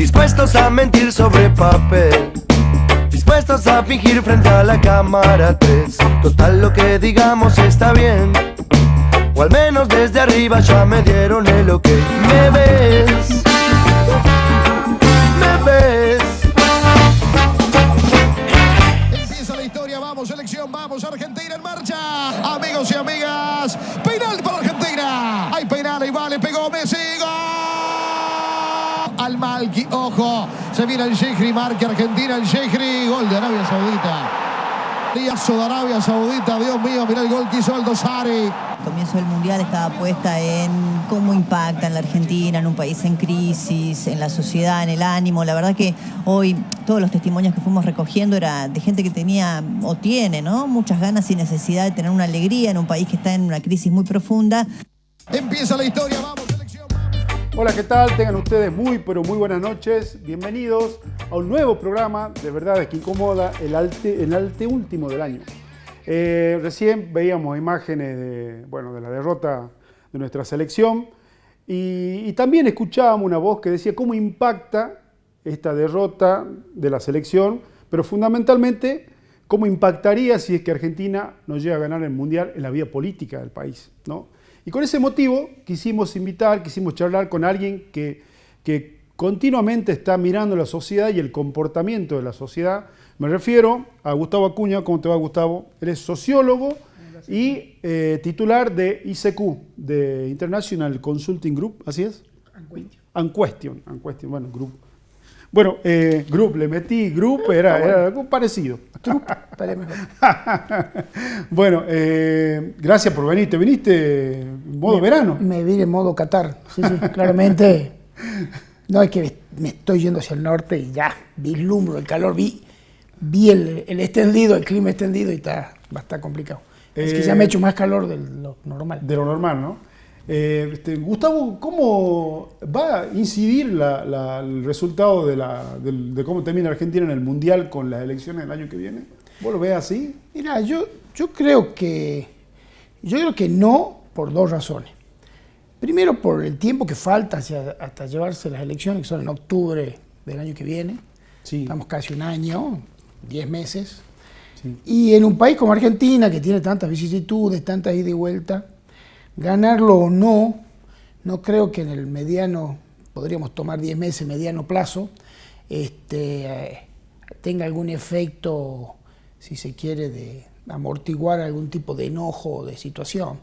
dispuestos a mentir sobre papel, dispuestos a fingir frente a la cámara 3. Total, lo que digamos está bien, o al menos desde arriba ya me dieron el ok. ¿Me ves? ¿Me ves? Empieza la historia, vamos selección, vamos Argentina en marcha. Amigos y amigas, penal para Argentina. Hay penal y vale, pegó Messi, gol. Al Malki, ojo, se viene el Shehri, marca Argentina, el Shehri, gol de Arabia Saudita. Liazo de Arabia Saudita, Dios mío, mirá el gol que hizo Aldo Sari. El comienzo del Mundial estaba puesta en cómo impacta en la Argentina, en un país en crisis, en la sociedad, en el ánimo. La verdad que hoy todos los testimonios que fuimos recogiendo era de gente que tenía o tiene, ¿no?, muchas ganas y necesidad de tener una alegría en un país que está en una crisis muy profunda. Empieza la historia, vamos selección. Hola, ¿qué tal? Tengan ustedes muy, pero muy buenas noches. Bienvenidos a un nuevo programa de Verdades que Incomoda, el anteúltimo del año. Recién veíamos imágenes de la derrota de nuestra selección y también escuchábamos una voz que decía cómo impacta esta derrota de la selección, pero fundamentalmente cómo impactaría si es que Argentina no llega a ganar el Mundial en la vida política del país, ¿no? Y con ese motivo quisimos charlar con alguien que continuamente está mirando la sociedad y el comportamiento de la sociedad. Me refiero a Gustavo Acuña. ¿Cómo te va, Gustavo? Él es sociólogo y titular de ICQ, de International Consulting Group, ¿así es? Unquestion, bueno, Group. Bueno, Group, le metí Group, era algo parecido. Bueno, gracias por venir. ¿Te viniste en modo verano? Me vine en modo Qatar, sí, claramente. No es que me estoy yendo hacia el norte y ya vislumbro el calor, vi el extendido, el clima extendido y va a estar complicado. Es que ya me ha hecho más calor de lo normal. De lo normal, ¿no? Gustavo, ¿cómo va a incidir el resultado de cómo termina Argentina en el Mundial con las elecciones del año que viene? ¿Vos lo ves así? Mira, yo creo que no, por dos razones. Primero, por el tiempo que falta hasta llevarse las elecciones, que son en octubre del año que viene. Sí. Estamos casi un año, 10 meses. Sí. Y en un país como Argentina, que tiene tantas vicisitudes, tantas ida y vuelta, ganarlo o no creo que en el mediano, podríamos tomar 10 meses, mediano plazo, tenga algún efecto, si se quiere, de amortiguar algún tipo de enojo o de situación.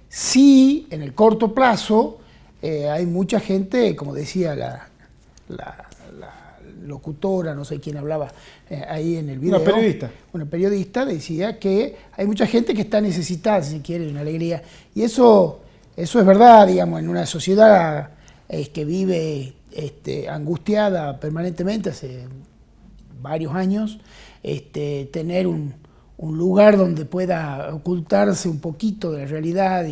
Sí, en el corto plazo hay mucha gente, como decía la locutora, no sé quién hablaba ahí en el video. Una periodista decía que hay mucha gente que está necesitada, si se quiere, de una alegría. Y eso es verdad, digamos, en una sociedad que vive angustiada permanentemente hace varios años, tener un lugar donde pueda ocultarse un poquito de la realidad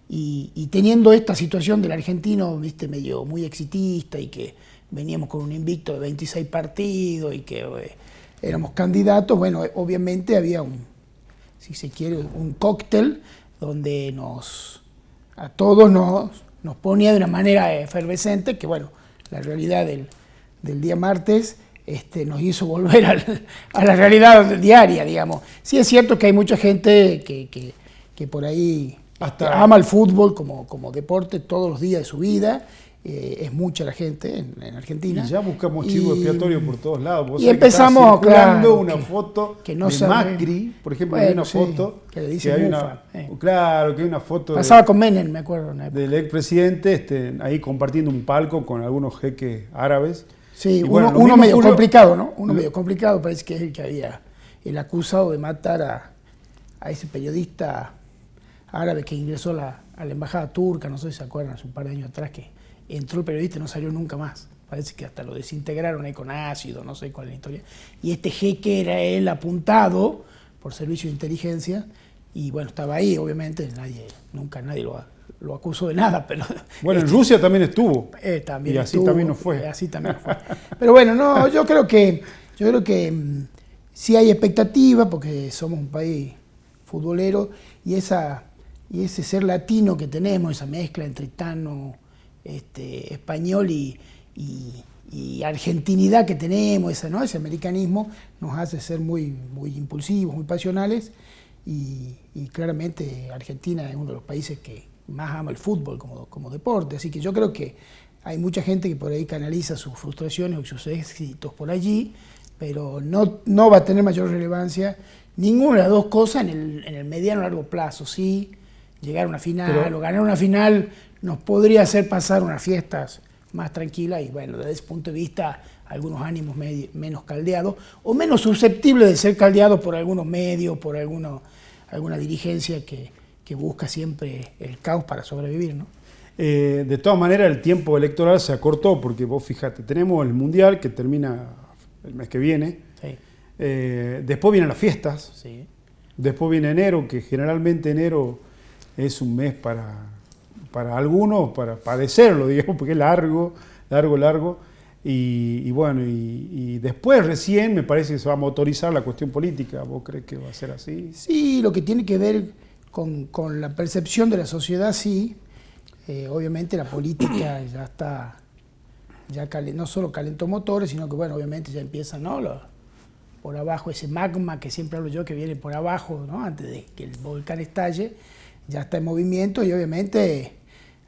y teniendo esta situación del argentino, viste, medio muy exitista y que veníamos con un invicto de 26 partidos y que éramos candidatos, bueno, obviamente había si se quiere, un cóctel donde a todos nos ponía de una manera efervescente, que bueno, la realidad del día martes nos hizo volver a la realidad diaria, digamos. Sí es cierto que hay mucha gente que por ahí ama el fútbol como deporte todos los días de su vida. Es mucha la gente en Argentina. Y ya buscamos chivo expiatorio por todos lados. Vos y empezamos, claro, una foto de Macri, por ejemplo, hay una foto que le dice Mufa. Claro, que hay una foto pasaba con Menem, me acuerdo. Del expresidente ahí compartiendo un palco con algunos jeques árabes. Sí, uno medio complicado, ¿no? Uno medio complicado, parece que es el que había acusado de matar a ese periodista árabe que ingresó a la embajada turca, no sé si se acuerdan, hace un par de años atrás, que entró el periodista y no salió nunca más. Parece que hasta lo desintegraron ahí con ácido, no sé cuál es la historia. Y este jeque era él apuntado por servicio de inteligencia y bueno, estaba ahí, obviamente, nunca nadie lo acusó de nada, pero... Bueno, en Rusia también estuvo. También y así estuvo, también nos fue. Así también fue. Pero bueno, no, yo creo que sí hay expectativa, porque somos un país futbolero, y ese ser latino que tenemos, esa mezcla entre tano, español y y argentinidad que tenemos, ese americanismo, nos hace ser muy, muy impulsivos, muy pasionales, y claramente Argentina es uno de los países que más ama el fútbol como deporte, así que yo creo que hay mucha gente que por ahí canaliza sus frustraciones o sus éxitos por allí, pero no va a tener mayor relevancia ninguna de las dos cosas en el mediano o largo plazo. Sí, llegar a una final o ganar una final nos podría hacer pasar unas fiestas más tranquilas y bueno, desde ese punto de vista algunos ánimos menos caldeados o menos susceptibles de ser caldeados por algunos medios, por alguna dirigencia que busca siempre el caos para sobrevivir, ¿no? De todas maneras, el tiempo electoral se acortó porque vos fíjate, tenemos el Mundial que termina el mes que viene, Sí. Después vienen las fiestas, Sí. después viene enero, que generalmente enero es un mes para algunos, para padecerlo, digamos, porque es largo, y bueno, y después recién me parece que se va a motorizar la cuestión política. ¿Vos crees que va a ser así? Sí, lo que tiene que ver con la percepción de la sociedad, sí. Obviamente la política ya está, no solo calentó motores, sino que bueno, obviamente ya empieza, ¿no? Por abajo, ese magma que siempre hablo yo, que viene por abajo, ¿no? Antes de que el volcán estalle, ya está en movimiento y obviamente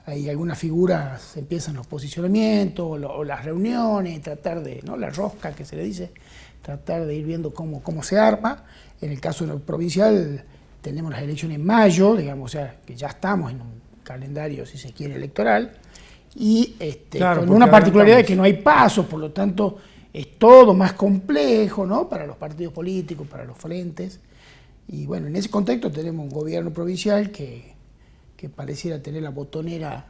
hay algunas figuras, empiezan los posicionamientos o las reuniones, tratar de, ¿no? La rosca que se le dice, tratar de ir viendo cómo se arma. En el caso provincial tenemos las elecciones en mayo, digamos, o sea, que ya estamos en un calendario, si se quiere, electoral, y claro, con una particularidad de que no hay pasos, por lo tanto es todo más complejo, ¿no? Para los partidos políticos, para los frentes, y bueno, en ese contexto tenemos un gobierno provincial que pareciera tener la botonera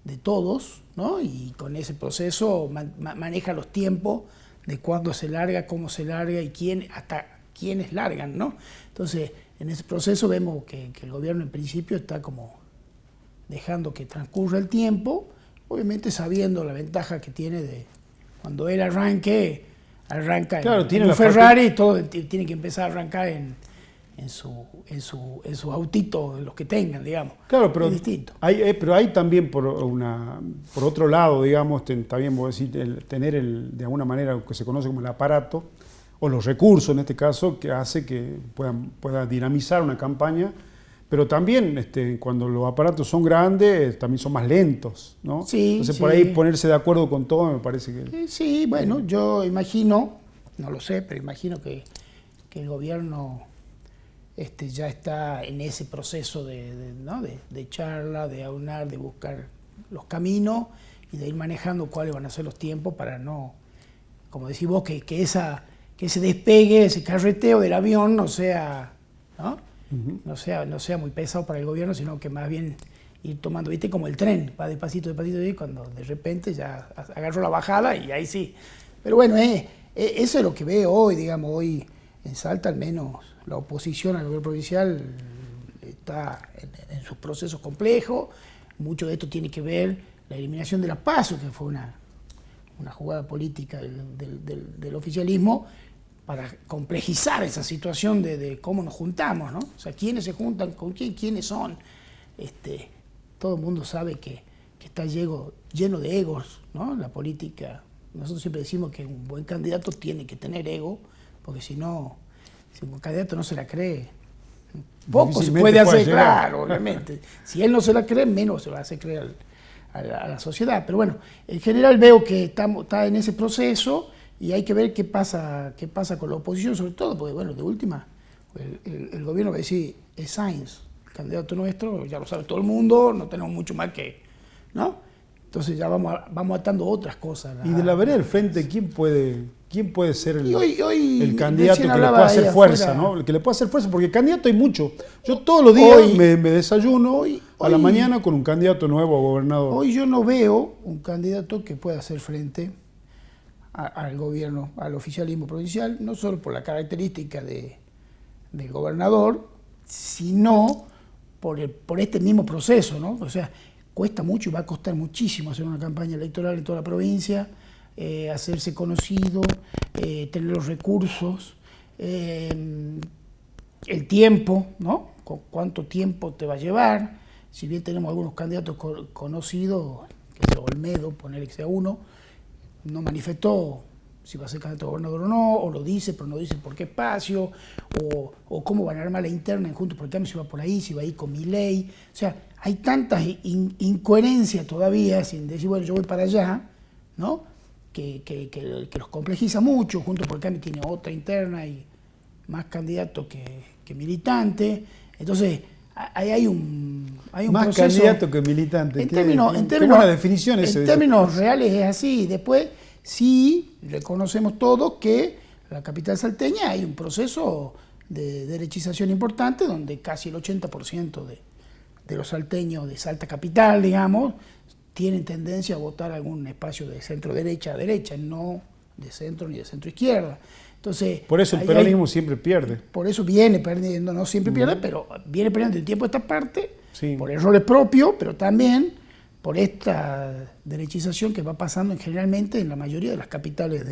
de todos, ¿no? Y con ese proceso maneja los tiempos de cuándo se larga, cómo se larga y hasta quiénes largan, ¿no? Entonces, en ese proceso vemos que el gobierno en principio está como dejando que transcurra el tiempo, obviamente sabiendo la ventaja que tiene de cuando él arranca claro, en un Ferrari y todo tiene que empezar a arrancar en sus autitos, los que tengan, digamos. Claro, pero es distinto. Pero hay también por otro lado, digamos, también vos decís, tener de alguna manera lo que se conoce como el aparato, o los recursos en este caso, que hace que pueda dinamizar una campaña, pero también cuando los aparatos son grandes, también son más lentos, ¿no? Sí, entonces sí. por ahí ponerse de acuerdo con todo me parece que... Sí, bueno, yo imagino, no lo sé, pero imagino que el gobierno ya está en ese proceso de charla, de aunar, de buscar los caminos y de ir manejando cuáles van a ser los tiempos para no, como decís vos, que ese despegue, ese carreteo del avión no sea, ¿no? Uh-huh. no sea muy pesado para el gobierno, sino que más bien ir tomando, viste, como el tren, va despacito, y cuando de repente ya agarró la bajada y ahí sí. Pero bueno, eso es lo que veo hoy, digamos, hoy en Salta al menos la oposición al gobierno provincial está en sus procesos complejos. Mucho de esto tiene que ver la eliminación de la PASO, que fue una jugada política del oficialismo para complejizar esa situación de cómo nos juntamos, ¿no? O sea, quiénes se juntan, con quiénes son. Todo el mundo sabe que está lleno de egos, ¿no? La política, nosotros siempre decimos que un buen candidato tiene que tener ego, porque si no, si un candidato no se la cree, poco se puede hacer, claro, obviamente. Si él no se la cree, menos se va a hacer creer a la sociedad. Pero bueno, en general veo que está en ese proceso y hay que ver qué pasa con la oposición, sobre todo, porque bueno, de última, el gobierno va a decir, es Sáenz, el candidato nuestro, ya lo sabe todo el mundo, no tenemos mucho más que, ¿no? Entonces ya vamos atando otras cosas. Y de la vereda del frente, ¿quién puede ser el candidato que le pueda pueda hacer fuerza, ¿no? El que le pueda hacer fuerza, porque candidato hay mucho. Yo todos los días me desayuno a la mañana con un candidato nuevo a gobernador. Hoy yo no veo un candidato que pueda hacer frente al gobierno, al oficialismo provincial, no solo por la característica del gobernador, sino por este mismo proceso, ¿no? O sea, cuesta mucho y va a costar muchísimo hacer una campaña electoral en toda la provincia, hacerse conocido, tener los recursos, el tiempo, ¿no? ¿Cuánto tiempo te va a llevar? Si bien tenemos algunos candidatos conocidos, que sea Olmedo, ponerle que sea uno, no manifestó si va a ser candidato a gobernador o no, o lo dice, pero no dice por qué espacio, o cómo van a armar la interna en Juntos por el Cambio, si va por ahí, si va a ir con Milei. O sea, hay tantas incoherencias todavía, sin decir, bueno, yo voy para allá, ¿no? Que los complejiza mucho. Juntos por el Cambio tiene otra interna y más candidatos que militantes. Entonces, ahí hay un más proceso. Candidato que militante. En términos reales es así. Después, sí, reconocemos todos que en la capital salteña hay un proceso de derechización importante, donde casi el 80% de los salteños de Salta Capital, digamos, tienen tendencia a votar algún espacio de centro-derecha a derecha, no de centro ni de centro-izquierda. Entonces, por eso el peronismo siempre pierde. Por eso viene perdiendo, no siempre pierde, pero viene perdiendo el tiempo esta parte, por errores propios, pero también por esta derechización que va pasando generalmente en la mayoría de las capitales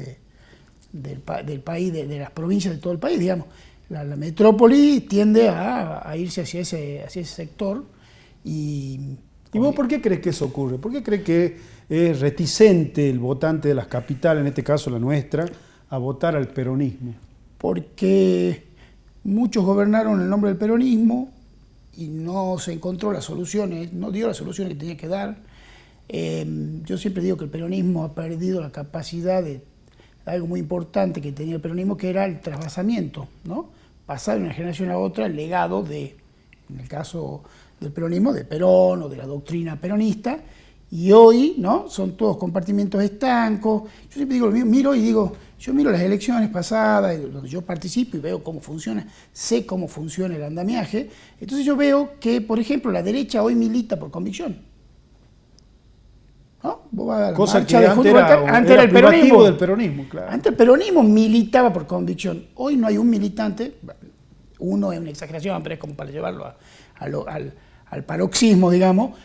del país, de las provincias de todo el país, digamos. La metrópoli tiende a irse hacia ese sector. ¿Y vos por qué crees que eso ocurre? ¿Por qué crees que es reticente el votante de las capitales, en este caso la nuestra, a votar al peronismo? Porque muchos gobernaron en el nombre del peronismo y no se encontró las soluciones, no dio las soluciones que tenía que dar. Yo siempre digo que el peronismo ha perdido la capacidad de algo muy importante que tenía el peronismo, que era el trasvasamiento, ¿no? Pasar de una generación a otra el legado de, en el caso del peronismo, de Perón o de la doctrina peronista, y hoy, ¿no? Son todos compartimientos estancos. Yo siempre digo, yo miro las elecciones pasadas, donde yo participo y veo cómo funciona, sé cómo funciona el andamiaje. Entonces yo veo que, por ejemplo, la derecha hoy milita por convicción, ¿no? Vos vas a la cosa marcha que antes era el peronismo. Del peronismo, claro. Antes el peronismo militaba por convicción. Hoy no hay un militante, uno es una exageración, pero es como para llevarlo al paroxismo, digamos,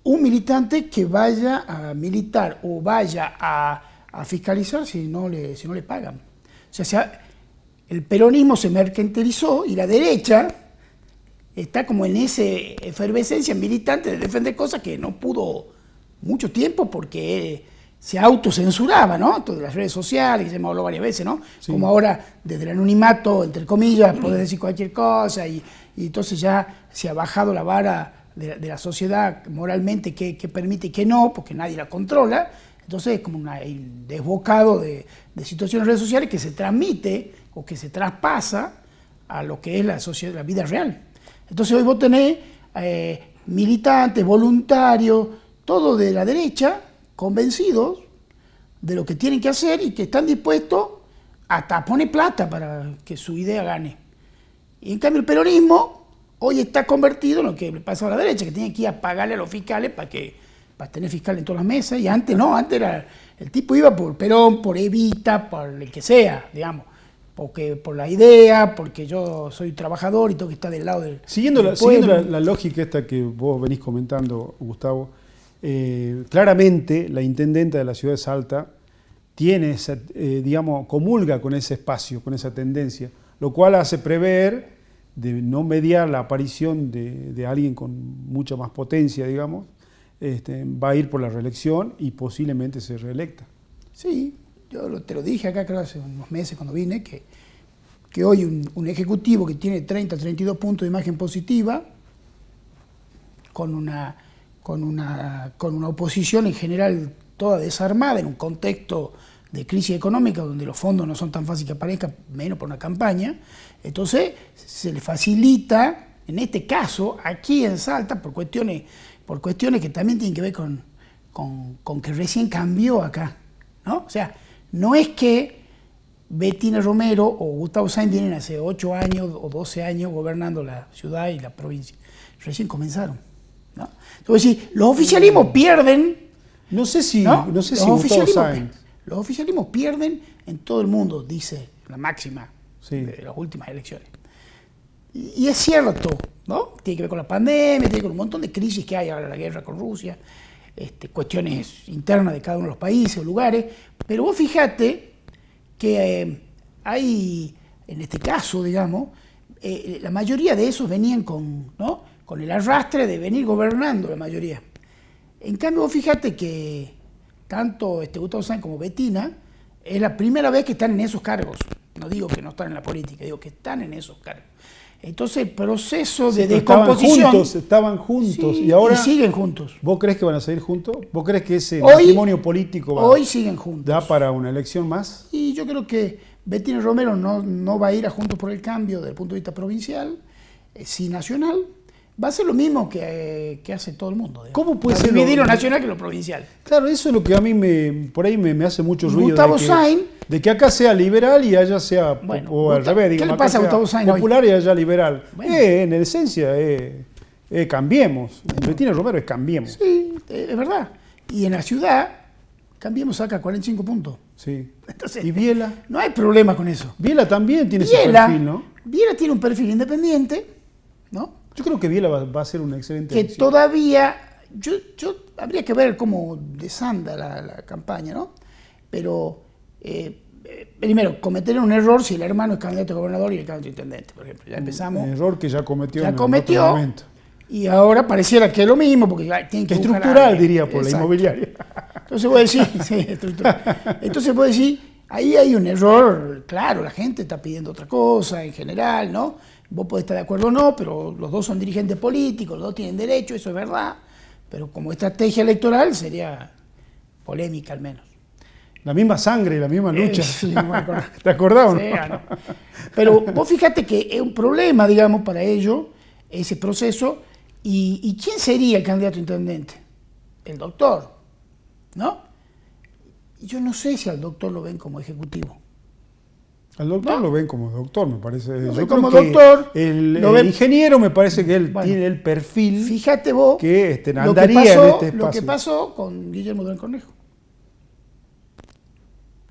un militante que vaya a militar o vaya a fiscalizar si no le pagan. O sea, el peronismo se mercantilizó y la derecha está como en esa efervescencia militante de defender cosas que no pudo mucho tiempo porque se autocensuraba, ¿no? Todas las redes sociales, que se hemos hablado varias veces, ¿no? Sí. Como ahora, desde el anonimato, entre comillas, podés decir cualquier cosa y entonces ya se ha bajado la vara de la sociedad moralmente que permite y que no, porque nadie la controla. Entonces es como un desbocado de situaciones en redes sociales que se transmite o que se traspasa a lo que es la sociedad, la vida real. Entonces hoy vos tenés militantes, voluntarios, todo de la derecha, convencidos de lo que tienen que hacer y que están dispuestos hasta poner plata para que su idea gane. Y en cambio el peronismo hoy está convertido en lo que le pasa a la derecha, que tiene que ir a pagarle a los fiscales para tener fiscal en todas las mesas, y antes no, antes era, el tipo iba por Perón, por Evita, por el que sea, digamos, porque por la idea, porque yo soy trabajador y tengo que estar del lado del Siguiendo la lógica esta que vos venís comentando, Gustavo, claramente la intendenta de la ciudad de Salta tiene esa, comulga con ese espacio, con esa tendencia, lo cual hace prever de no mediar la aparición de alguien con mucha más potencia, digamos, va a ir por la reelección y posiblemente se reelecta. Sí, yo te lo dije acá creo hace unos meses cuando vine, que hoy un ejecutivo que tiene 30, 32 puntos de imagen positiva, con una oposición en general toda desarmada en un contexto de crisis económica donde los fondos no son tan fáciles que aparezcan, menos por una campaña, entonces se le facilita, en este caso, aquí en Salta, por cuestiones que también tienen que ver con que recién cambió acá, ¿no? O sea, no es que Betina Romero o Gustavo Sáenz vienen hace 8 años o 12 años gobernando la ciudad y la provincia, recién comenzaron, ¿no? Entonces, los oficialismos pierden. No sé si Gustavo Sáenz. Los oficialismos pierden en todo el mundo, dice la máxima de las últimas elecciones. Y es cierto, ¿no? Tiene que ver con la pandemia, tiene que ver con un montón de crisis que hay ahora, la guerra con Rusia, cuestiones internas de cada uno de los países o lugares. Pero vos fijate que hay, en este caso, digamos, la mayoría de esos venían con el arrastre de venir gobernando, la mayoría. En cambio, vos fíjate que tanto Gustavo Sáenz como Bettina, es la primera vez que están en esos cargos. No digo que no están en la política, digo que están en esos cargos. Entonces el proceso de descomposición... Estaban juntos sí, y ahora... Y siguen juntos. ¿Vos crees que van a seguir juntos? ¿Vos crees que ese matrimonio político hoy siguen juntos. da para una elección más? Y yo creo que Bettina Romero no va a ir a Juntos por el Cambio desde el punto de vista provincial, sí nacional. Va a ser lo mismo que hace todo el mundo. Digamos. ¿Cómo puede ser dividir lo nacional que lo provincial? Claro, eso es lo que a mí por ahí me hace mucho ruido. Gustavo Sáenz, de que acá sea liberal y allá sea, bueno, o al revés, ¿qué digamos, le pasa a Gustavo Sáenz popular hoy? y allá liberal. Bueno. En esencia, Cambiemos. Bettina Romero es Cambiemos. Sí, es verdad. Y en la ciudad, Cambiemos saca 45 puntos. Sí. Entonces, ¿Y Biela? No hay problema con eso. Biela también tiene ese perfil, ¿no? Biela tiene un perfil independiente, ¿no? Yo creo que Biela va a ser una excelente que elección. Todavía, yo habría que ver cómo desanda la campaña, ¿no? Pero, primero, cometer un error si el hermano es candidato a gobernador y el candidato a intendente, por ejemplo. Ya empezamos. Un error que ya cometió en otro momento. Y ahora pareciera que es lo mismo, porque tienen que estructural, diría, por la inmobiliaria. Entonces voy a decir, sí, estructural. Entonces voy a decir, ahí hay un error, claro, la gente está pidiendo otra cosa en general, ¿no? Vos podés estar de acuerdo o no, pero los dos son dirigentes políticos, los dos tienen derecho, eso es verdad, pero como estrategia electoral sería polémica al menos. La misma sangre, la misma lucha. Sí, bueno, ¿Te acordás o no? Sí, no? Pero vos fíjate que es un problema, digamos, para ellos, ese proceso. ¿Y quién sería el candidato a intendente? El doctor, ¿no? Yo no sé si al doctor lo ven como ejecutivo. Al doctor lo ven como doctor, me parece. Lo Yo ven creo como que doctor. El ingeniero me parece que él tiene el perfil. Fíjate vos que andaría en este espacio. Lo que pasó con Guillermo Durán Cornejo.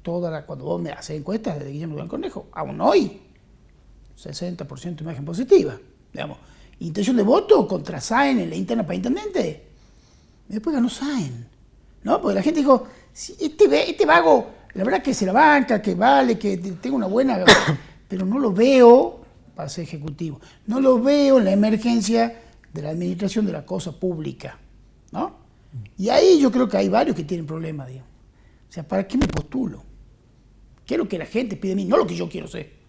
Cuando vos me haces encuestas de Guillermo Durán Cornejo, aún hoy, 60% imagen positiva. Digamos, intención de voto contra Sáenz en la interna para intendente. Y después ganó Sáenz, ¿no? Porque la gente dijo, sí, este vago, la verdad que se la banca, que vale, que tenga una buena... pero no lo veo para ser ejecutivo. No lo veo en la emergencia de la administración de la cosa pública, ¿no? Y ahí yo creo que hay varios que tienen problemas, digamos. O sea, ¿para qué me postulo? ¿Qué es lo que la gente pide a mí? No lo que yo quiero ser.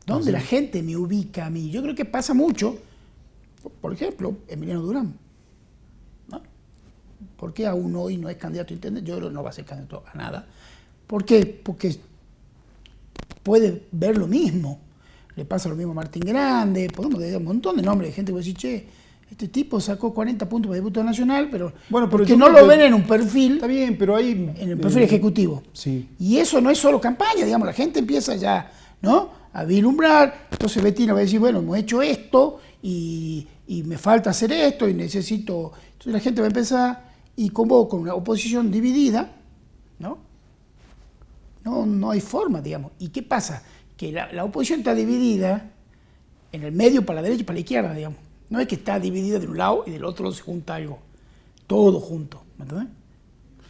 ¿Dónde la gente me ubica a mí? Yo creo que pasa mucho, por ejemplo, Emiliano Durán, ¿no? ¿Por qué aún hoy no es candidato a intendente? Yo creo que no va a ser candidato a nada. ¿Por qué? Porque puede ver lo mismo. Le pasa lo mismo a Martín Grande, podemos decir un montón de nombres de gente que va a decir, che, este tipo sacó 40 puntos para diputado nacional, pero porque no lo ven en un perfil. Está bien, pero ahí... En el perfil ejecutivo. Sí. Y eso no es solo campaña, digamos, la gente empieza ya, ¿no?, a vislumbrar. Entonces Bettina va a decir, bueno, hemos hecho esto y me falta hacer esto y necesito... Entonces la gente va a empezar y con una oposición dividida, ¿no? No hay forma, digamos. ¿Y qué pasa? Que la oposición está dividida en el medio para la derecha y para la izquierda, digamos. No es que está dividida de un lado y del otro se junta algo. Todo junto, ¿me entiendes?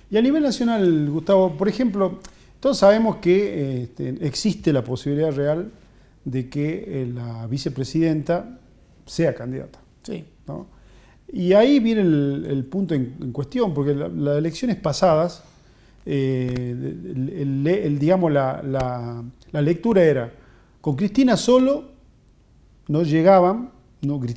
Y a nivel nacional, Gustavo, por ejemplo, todos sabemos que existe la posibilidad real de que la vicepresidenta sea candidata. Sí. ¿No? Y ahí viene el punto en cuestión, porque las elecciones pasadas, digamos, la lectura era, con Cristina solo no llegaban,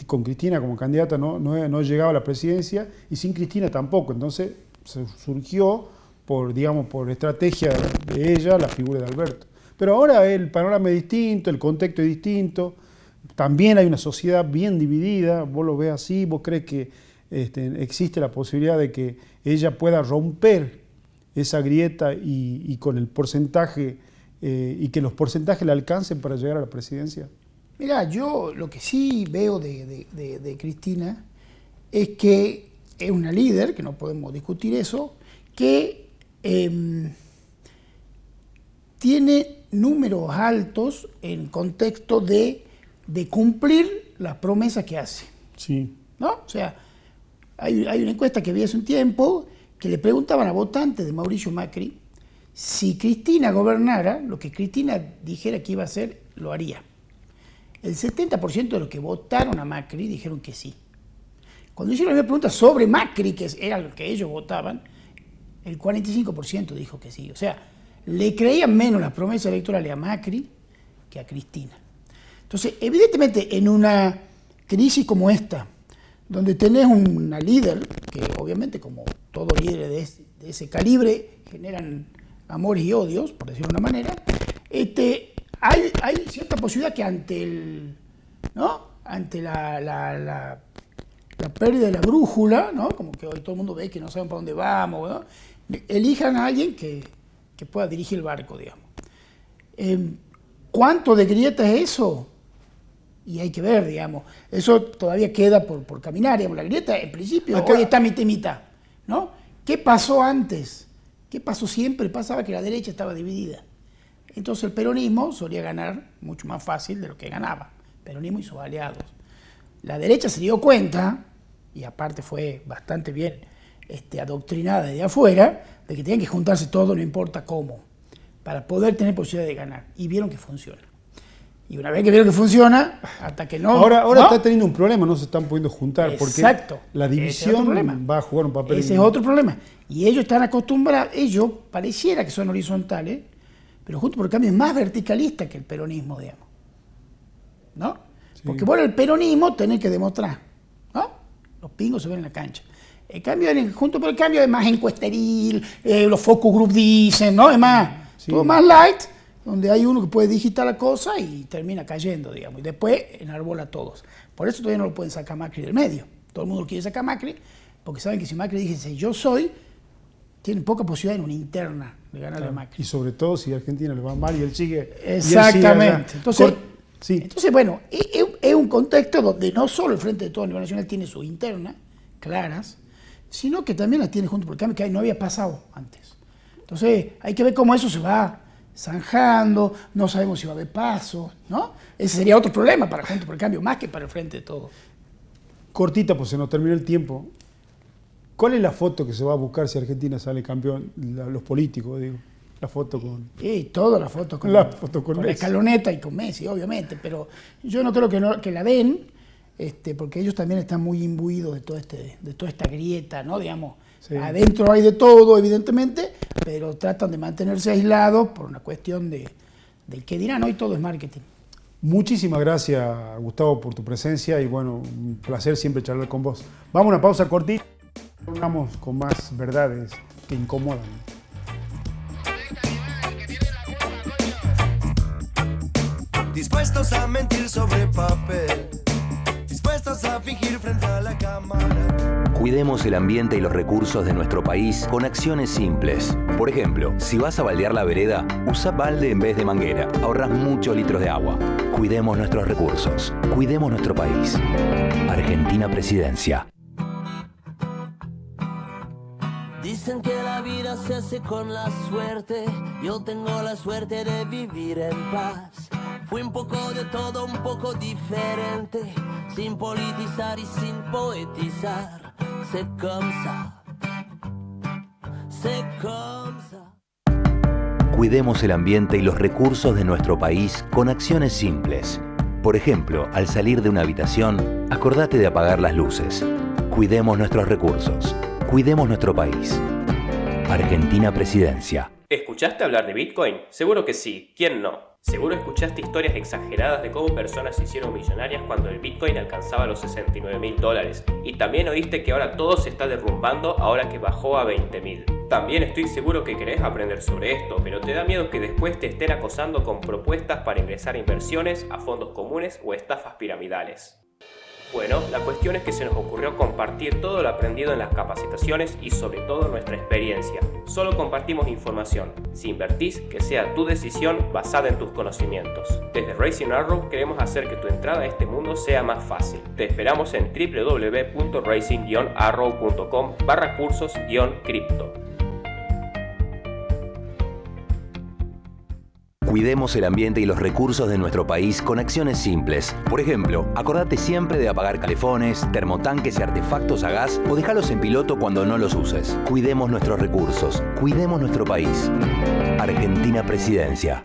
con Cristina como candidata no llegaba a la presidencia, y sin Cristina tampoco. Entonces surgió, por estrategia de ella, la figura de Alberto. Pero ahora el panorama es distinto, el contexto es distinto, también hay una sociedad bien dividida. Vos lo ves así, vos crees que existe la posibilidad de que ella pueda romper esa grieta y con el porcentaje, y que los porcentajes le alcancen para llegar a la presidencia. Mirá, yo lo que sí veo de Cristina es que es una líder, que no podemos discutir eso, que tiene números altos en contexto de cumplir las promesas que hace. Sí. ¿No? O sea, hay una encuesta que vi hace un tiempo que le preguntaban a votantes de Mauricio Macri si Cristina gobernara, lo que Cristina dijera que iba a hacer, lo haría. El 70% de los que votaron a Macri dijeron que sí. Cuando hicieron la misma pregunta sobre Macri, que era lo que ellos votaban, el 45% dijo que sí. O sea, le creían menos las promesas electorales a Macri que a Cristina. Entonces, evidentemente, en una crisis como esta, donde tenés una líder, que obviamente como todo líder de ese calibre generan amores y odios, por decirlo de una manera, hay cierta posibilidad que ante la pérdida de la brújula, ¿no? Como que hoy todo el mundo ve que no saben para dónde vamos, ¿no? Elijan a alguien que pueda dirigir el barco, digamos. ¿Cuánto de grieta es eso? Y hay que ver, digamos. Eso todavía queda por caminar, digamos. La grieta, en principio, hoy está mitad y mitad, ¿no? ¿Qué pasó antes? ¿Qué pasó siempre? Pasaba que la derecha estaba dividida. Entonces el peronismo solía ganar mucho más fácil de lo que ganaba. Peronismo y sus aliados. La derecha se dio cuenta, y aparte fue bastante bien adoctrinada desde afuera, de que tenían que juntarse todos, no importa cómo, para poder tener posibilidad de ganar. Y vieron que funciona. Y una vez que vieron que funciona, hasta que no... Ahora ¿no? está teniendo un problema, no se están pudiendo juntar. Exacto. Porque la división va a jugar un papel... Ese es otro problema. Y ellos están acostumbrados, ellos pareciera que son horizontales, pero junto por el cambio es más verticalista que el peronismo, digamos. ¿No? Sí. Porque bueno, el peronismo tenés que demostrar, ¿no? Los pingos se ven en la cancha. El cambio, junto por el cambio, es más encuesteril, los focus group dicen, ¿no? Es más, todo más light, donde hay uno que puede digitar la cosa y termina cayendo, digamos. Y después enarbola a todos. Por eso todavía no lo pueden sacar Macri del medio. Todo el mundo lo quiere sacar Macri, porque saben que si Macri dice yo soy, tienen poca posibilidad en una interna de ganarle a Macri. Y sobre todo si a Argentina le va mal y él sigue... Exactamente. Entonces, bueno, es un contexto donde no solo el Frente de Todos a nivel nacional tiene sus internas claras, sino que también las tiene junto por el cambio, que no había pasado antes. Entonces, hay que ver cómo eso se va zanjando, no sabemos si va a haber pasos, ¿no? Ese sería otro problema para Juntos por el Cambio, más que para el Frente de Todos. Cortita, pues se nos terminó el tiempo. ¿Cuál es la foto que se va a buscar si Argentina sale campeón? Los políticos, digo. La foto con... Sí, todas las fotos con la escaloneta y con Messi, obviamente, pero yo no creo que la den, porque ellos también están muy imbuidos de toda esta grieta, ¿no? Digamos, sí. Adentro hay de todo, evidentemente, pero tratan de mantenerse aislados por una cuestión del que dirán, hoy todo es marketing. Muchísimas gracias, Gustavo, por tu presencia y bueno, un placer siempre charlar con vos. Vamos a una pausa cortita, vamos con más verdades que incomodan. Dispuestos a mentir sobre papel, dispuestos a fingir frente a la cámara. Cuidemos el ambiente y los recursos de nuestro país con acciones simples. Por ejemplo, si vas a baldear la vereda, usa balde en vez de manguera. Ahorras muchos litros de agua. Cuidemos nuestros recursos. Cuidemos nuestro país. Argentina Presidencia. Dicen que la vida se hace con la suerte. Yo tengo la suerte de vivir en paz. Fui un poco de todo, un poco diferente, sin politizar y sin poetizar. C'est comme ça. C'est comme ça. Cuidemos el ambiente y los recursos de nuestro país con acciones simples. Por ejemplo, al salir de una habitación, acordate de apagar las luces. Cuidemos nuestros recursos. Cuidemos nuestro país. Argentina Presidencia. ¿Escuchaste hablar de Bitcoin? Seguro que sí. ¿Quién no? Seguro escuchaste historias exageradas de cómo personas se hicieron millonarias cuando el Bitcoin alcanzaba los $69.000. Y también oíste que ahora todo se está derrumbando ahora que bajó a 20.000. También estoy seguro que querés aprender sobre esto, pero te da miedo que después te estén acosando con propuestas para ingresar a inversiones, a fondos comunes o estafas piramidales. Bueno, la cuestión es que se nos ocurrió compartir todo lo aprendido en las capacitaciones y sobre todo nuestra experiencia. Solo compartimos información. Si invertís, que sea tu decisión basada en tus conocimientos. Desde Racing Arrow queremos hacer que tu entrada a este mundo sea más fácil. Te esperamos en www.racing-arrow.com/cursos-cripto. Cuidemos el ambiente y los recursos de nuestro país con acciones simples. Por ejemplo, acordate siempre de apagar calefones, termotanques y artefactos a gas o dejarlos en piloto cuando no los uses. Cuidemos nuestros recursos. Cuidemos nuestro país. Argentina Presidencia.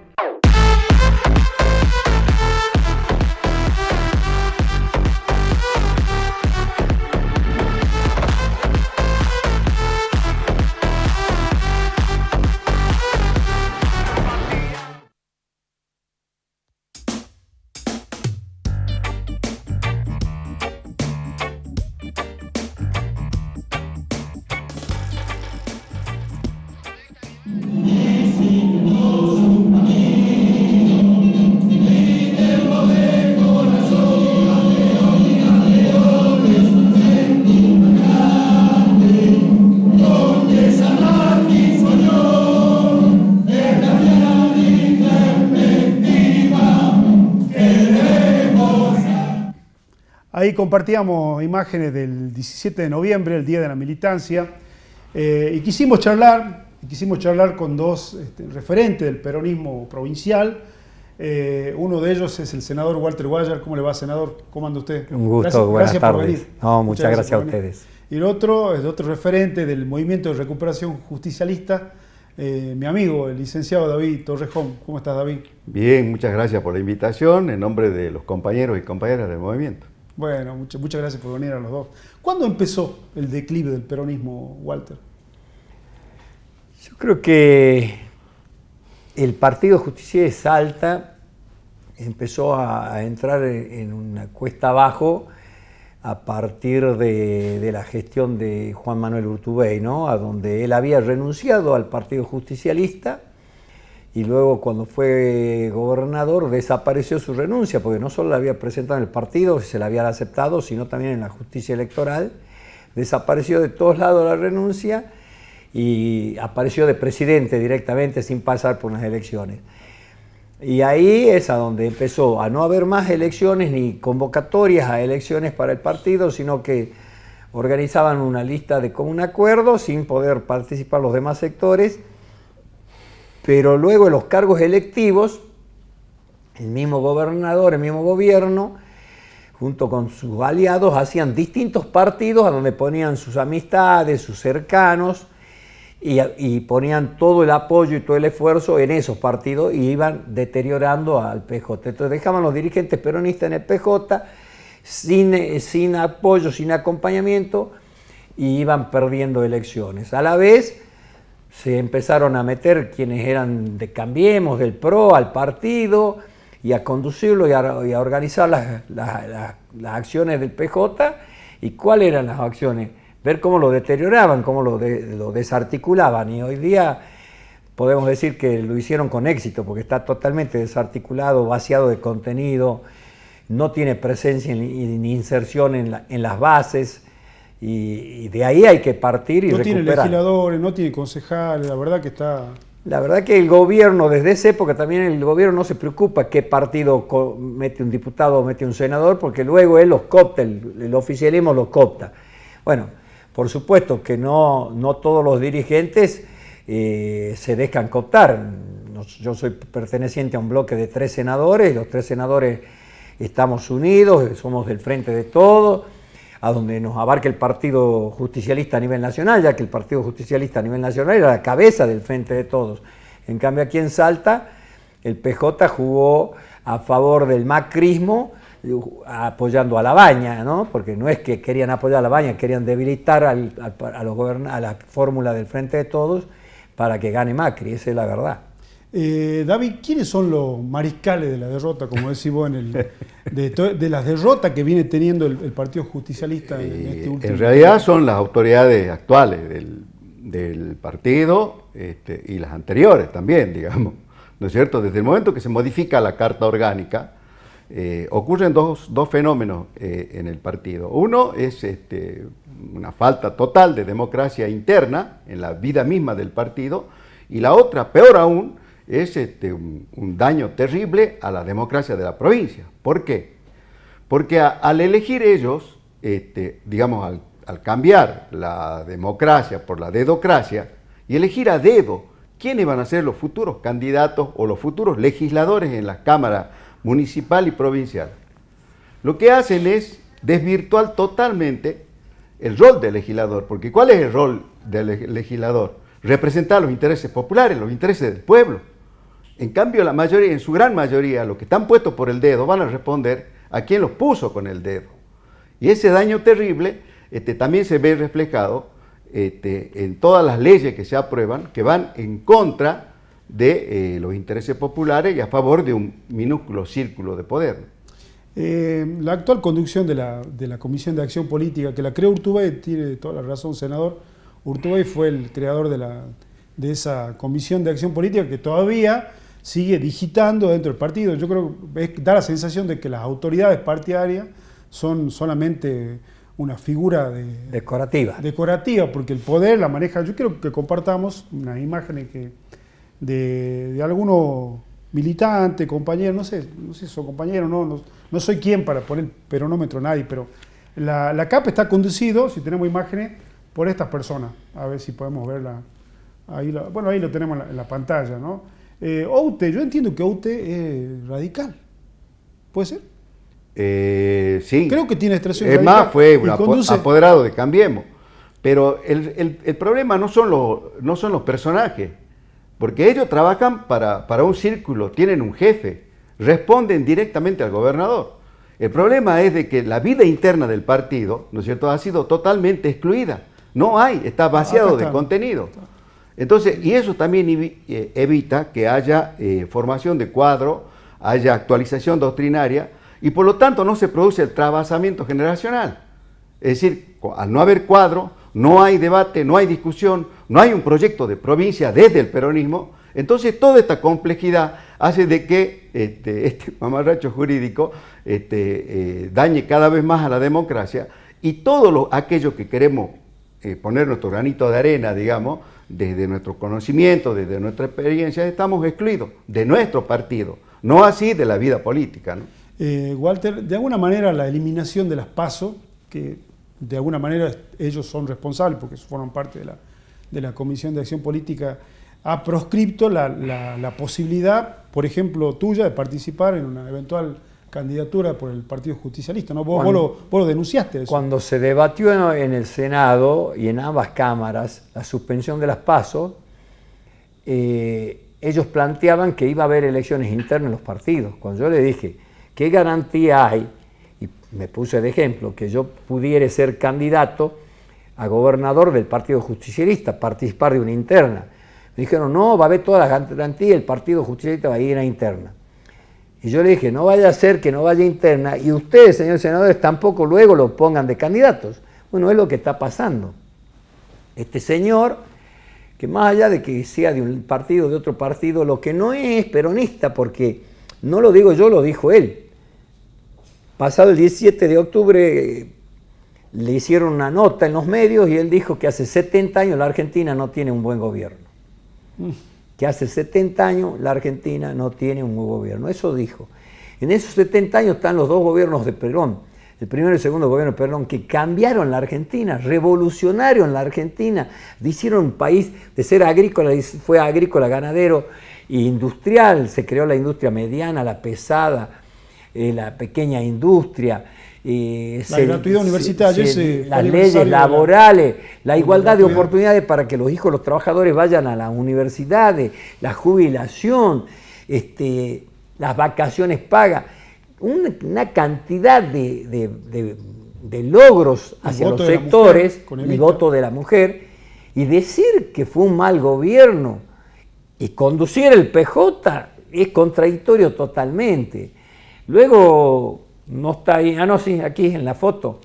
Ahí compartíamos imágenes del 17 de noviembre, el Día de la Militancia, y quisimos charlar con dos referentes del peronismo provincial. Uno de ellos es el senador Walter Guayar. ¿Cómo le va, senador? ¿Cómo anda usted? Un gusto, buenas tardes. Por venir. No, muchas gracias a ustedes. Y el otro es otro referente del movimiento de recuperación justicialista, mi amigo, el licenciado David Torrejón. ¿Cómo estás, David? Bien, muchas gracias por la invitación en nombre de los compañeros y compañeras del movimiento. Bueno, muchas gracias por venir a los dos. ¿Cuándo empezó el declive del peronismo, Walter? Yo creo que el Partido Justicier de Salta empezó a entrar en una cuesta abajo a partir de la gestión de Juan Manuel Urtubey, ¿no? A donde él había renunciado al Partido Justicialista y luego cuando fue gobernador desapareció su renuncia, porque no solo la había presentado en el partido, se la habían aceptado, sino también en la justicia electoral. Desapareció de todos lados la renuncia y apareció de presidente directamente sin pasar por unas elecciones. Y ahí es a donde empezó a no haber más elecciones ni convocatorias a elecciones para el partido, sino que organizaban una lista de común acuerdo sin poder participar los demás sectores, pero luego en los cargos electivos, el mismo gobernador, el mismo gobierno, junto con sus aliados, hacían distintos partidos a donde ponían sus amistades, sus cercanos, y ponían todo el apoyo y todo el esfuerzo en esos partidos y iban deteriorando al PJ. Entonces dejaban los dirigentes peronistas en el PJ sin apoyo, sin acompañamiento, y iban perdiendo elecciones. A la vez se empezaron a meter quienes eran de Cambiemos, del PRO, al partido, y a conducirlo y a organizar las acciones del PJ. ¿Y cuáles eran las acciones? Ver cómo lo deterioraban, cómo lo desarticulaban, y hoy día podemos decir que lo hicieron con éxito, porque está totalmente desarticulado, vaciado de contenido, no tiene presencia ni inserción en las bases, y de ahí hay que partir y recuperar. No tiene legisladores, no tiene concejales, la verdad que está... La verdad que el gobierno, desde esa época también el gobierno no se preocupa qué partido mete un diputado o mete un senador, porque luego él los coopta, el oficialismo los coopta. Bueno, por supuesto que no todos los dirigentes se dejan cooptar. Yo soy perteneciente a un bloque de 3 senadores, los 3 senadores estamos unidos, somos del Frente de Todos, a donde nos abarca el Partido Justicialista a nivel nacional, ya que el Partido Justicialista a nivel nacional era la cabeza del Frente de Todos. En cambio aquí en Salta el PJ jugó a favor del macrismo, apoyando a Labaña, ¿no? Porque no es que querían apoyar a Labaña, querían debilitar a la fórmula del Frente de Todos para que gane Macri, esa es la verdad. David, ¿quiénes son los mariscales de la derrota, como decís vos, de las derrotas que viene teniendo el Partido Justicialista en este último? En realidad son las autoridades actuales del partido y las anteriores también, digamos, ¿no es cierto? Desde el momento que se modifica la Carta Orgánica, ocurren dos fenómenos en el partido. Uno es una falta total de democracia interna en la vida misma del partido, y la otra, peor aún, es un daño terrible a la democracia de la provincia. ¿Por qué? Porque al elegir ellos, digamos, al cambiar la democracia por la dedocracia y elegir a dedo quiénes van a ser los futuros candidatos o los futuros legisladores en las cámaras municipal y provincial, lo que hacen es desvirtuar totalmente el rol del legislador, porque ¿cuál es el rol del legislador? Representar los intereses populares, los intereses del pueblo. En cambio, la mayoría, en su gran mayoría, los que están puestos por el dedo van a responder a quien los puso con el dedo. Y ese daño terrible también se ve reflejado en todas las leyes que se aprueban, que van en contra de los intereses populares y a favor de un minúsculo círculo de poder. La actual conducción de la Comisión de Acción Política, que la creó Urtubey, tiene toda la razón, senador. Urtubey fue el creador de esa Comisión de Acción Política que todavía sigue digitando dentro del partido. Yo creo que da la sensación de que las autoridades partidarias son solamente una figura decorativa, porque el poder la maneja. Yo quiero que compartamos unas imágenes de algunos militantes, compañeros, no sé si son compañeros, no soy quien para poner el peronómetro a nadie, pero la CAP está conducido, si tenemos imágenes, por estas personas. A ver si podemos verla. Ahí lo tenemos en la pantalla, ¿no? Oute, yo entiendo que Oute es radical. ¿Puede ser? Sí. Creo que tiene extracción radical. Es más, fue apoderado de Cambiemos. Pero el problema no son los personajes, porque ellos trabajan para un círculo, tienen un jefe, responden directamente al gobernador. El problema es de que la vida interna del partido, ¿no es cierto?, ha sido totalmente excluida. No hay, está vaciado de contenido. Entonces, y eso también evita que haya formación de cuadro, haya actualización doctrinaria, y por lo tanto no se produce el trabasamiento generacional. Es decir, al no haber cuadro, no hay debate, no hay discusión, no hay un proyecto de provincia desde el peronismo. Entonces toda esta complejidad hace de que este mamarracho jurídico dañe cada vez más a la democracia, y todo aquello que queremos poner nuestro granito de arena, digamos, desde nuestro conocimiento, desde nuestra experiencia, estamos excluidos de nuestro partido, no así de la vida política, ¿no? Walter, de alguna manera la eliminación de las PASO, que de alguna manera ellos son responsables porque forman parte de la Comisión de Acción Política, ha proscripto la posibilidad, por ejemplo, tuya de participar en una eventual candidatura por el Partido Justicialista, ¿no? Vos lo denunciaste eso. Cuando se debatió en el Senado y en ambas cámaras la suspensión de las PASO, ellos planteaban que iba a haber elecciones internas en los partidos. Cuando yo les dije, ¿qué garantía hay? Y me puse de ejemplo, que yo pudiera ser candidato a gobernador del Partido Justicialista, participar de una interna. Me dijeron, no, va a haber todas las garantías, el Partido Justicialista va a ir a interna. Y yo le dije, no vaya a ser que no vaya interna, y ustedes, señores senadores, tampoco luego lo pongan de candidatos. Bueno, es lo que está pasando. Este señor, que más allá de que sea de un partido o de otro partido, lo que no es peronista, porque no lo digo yo, lo dijo él. Pasado el 17 de octubre le hicieron una nota en los medios y él dijo que hace 70 años la Argentina no tiene un buen gobierno. Que hace 70 años la Argentina no tiene un buen gobierno. Eso dijo. En esos 70 años están los dos gobiernos de Perón, el primero y el segundo gobierno de Perón, que cambiaron la Argentina, revolucionaron la Argentina, hicieron un país de ser agrícola, fue agrícola, ganadero e industrial, se creó la industria mediana, la pesada, la pequeña industria, la gratuidad universitaria, las leyes laborales, la igualdad de oportunidades para que los hijos de los trabajadores vayan a las universidades, la jubilación, las vacaciones pagas, una cantidad de logros hacia los sectores, el voto de la mujer, y decir que fue un mal gobierno y conducir el PJ es contradictorio totalmente. Luego, no está ahí, sí, aquí en la foto,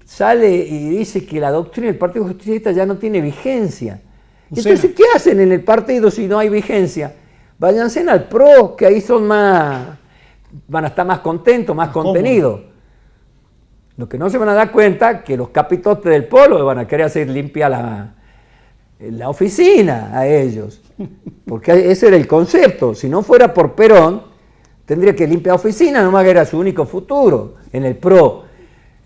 sale y dice que la doctrina del Partido Justicialista ya no tiene vigencia. Entonces, ¿qué hacen en el partido si no hay vigencia? Váyanse al PRO, que ahí son van a estar más contentos, más contenidos. Lo que no se van a dar cuenta que los capitotes del polo van a querer hacer limpia la oficina a ellos. Porque ese era el concepto. Si no fuera por Perón, tendría que limpiar oficina, nomás que era su único futuro en el PRO.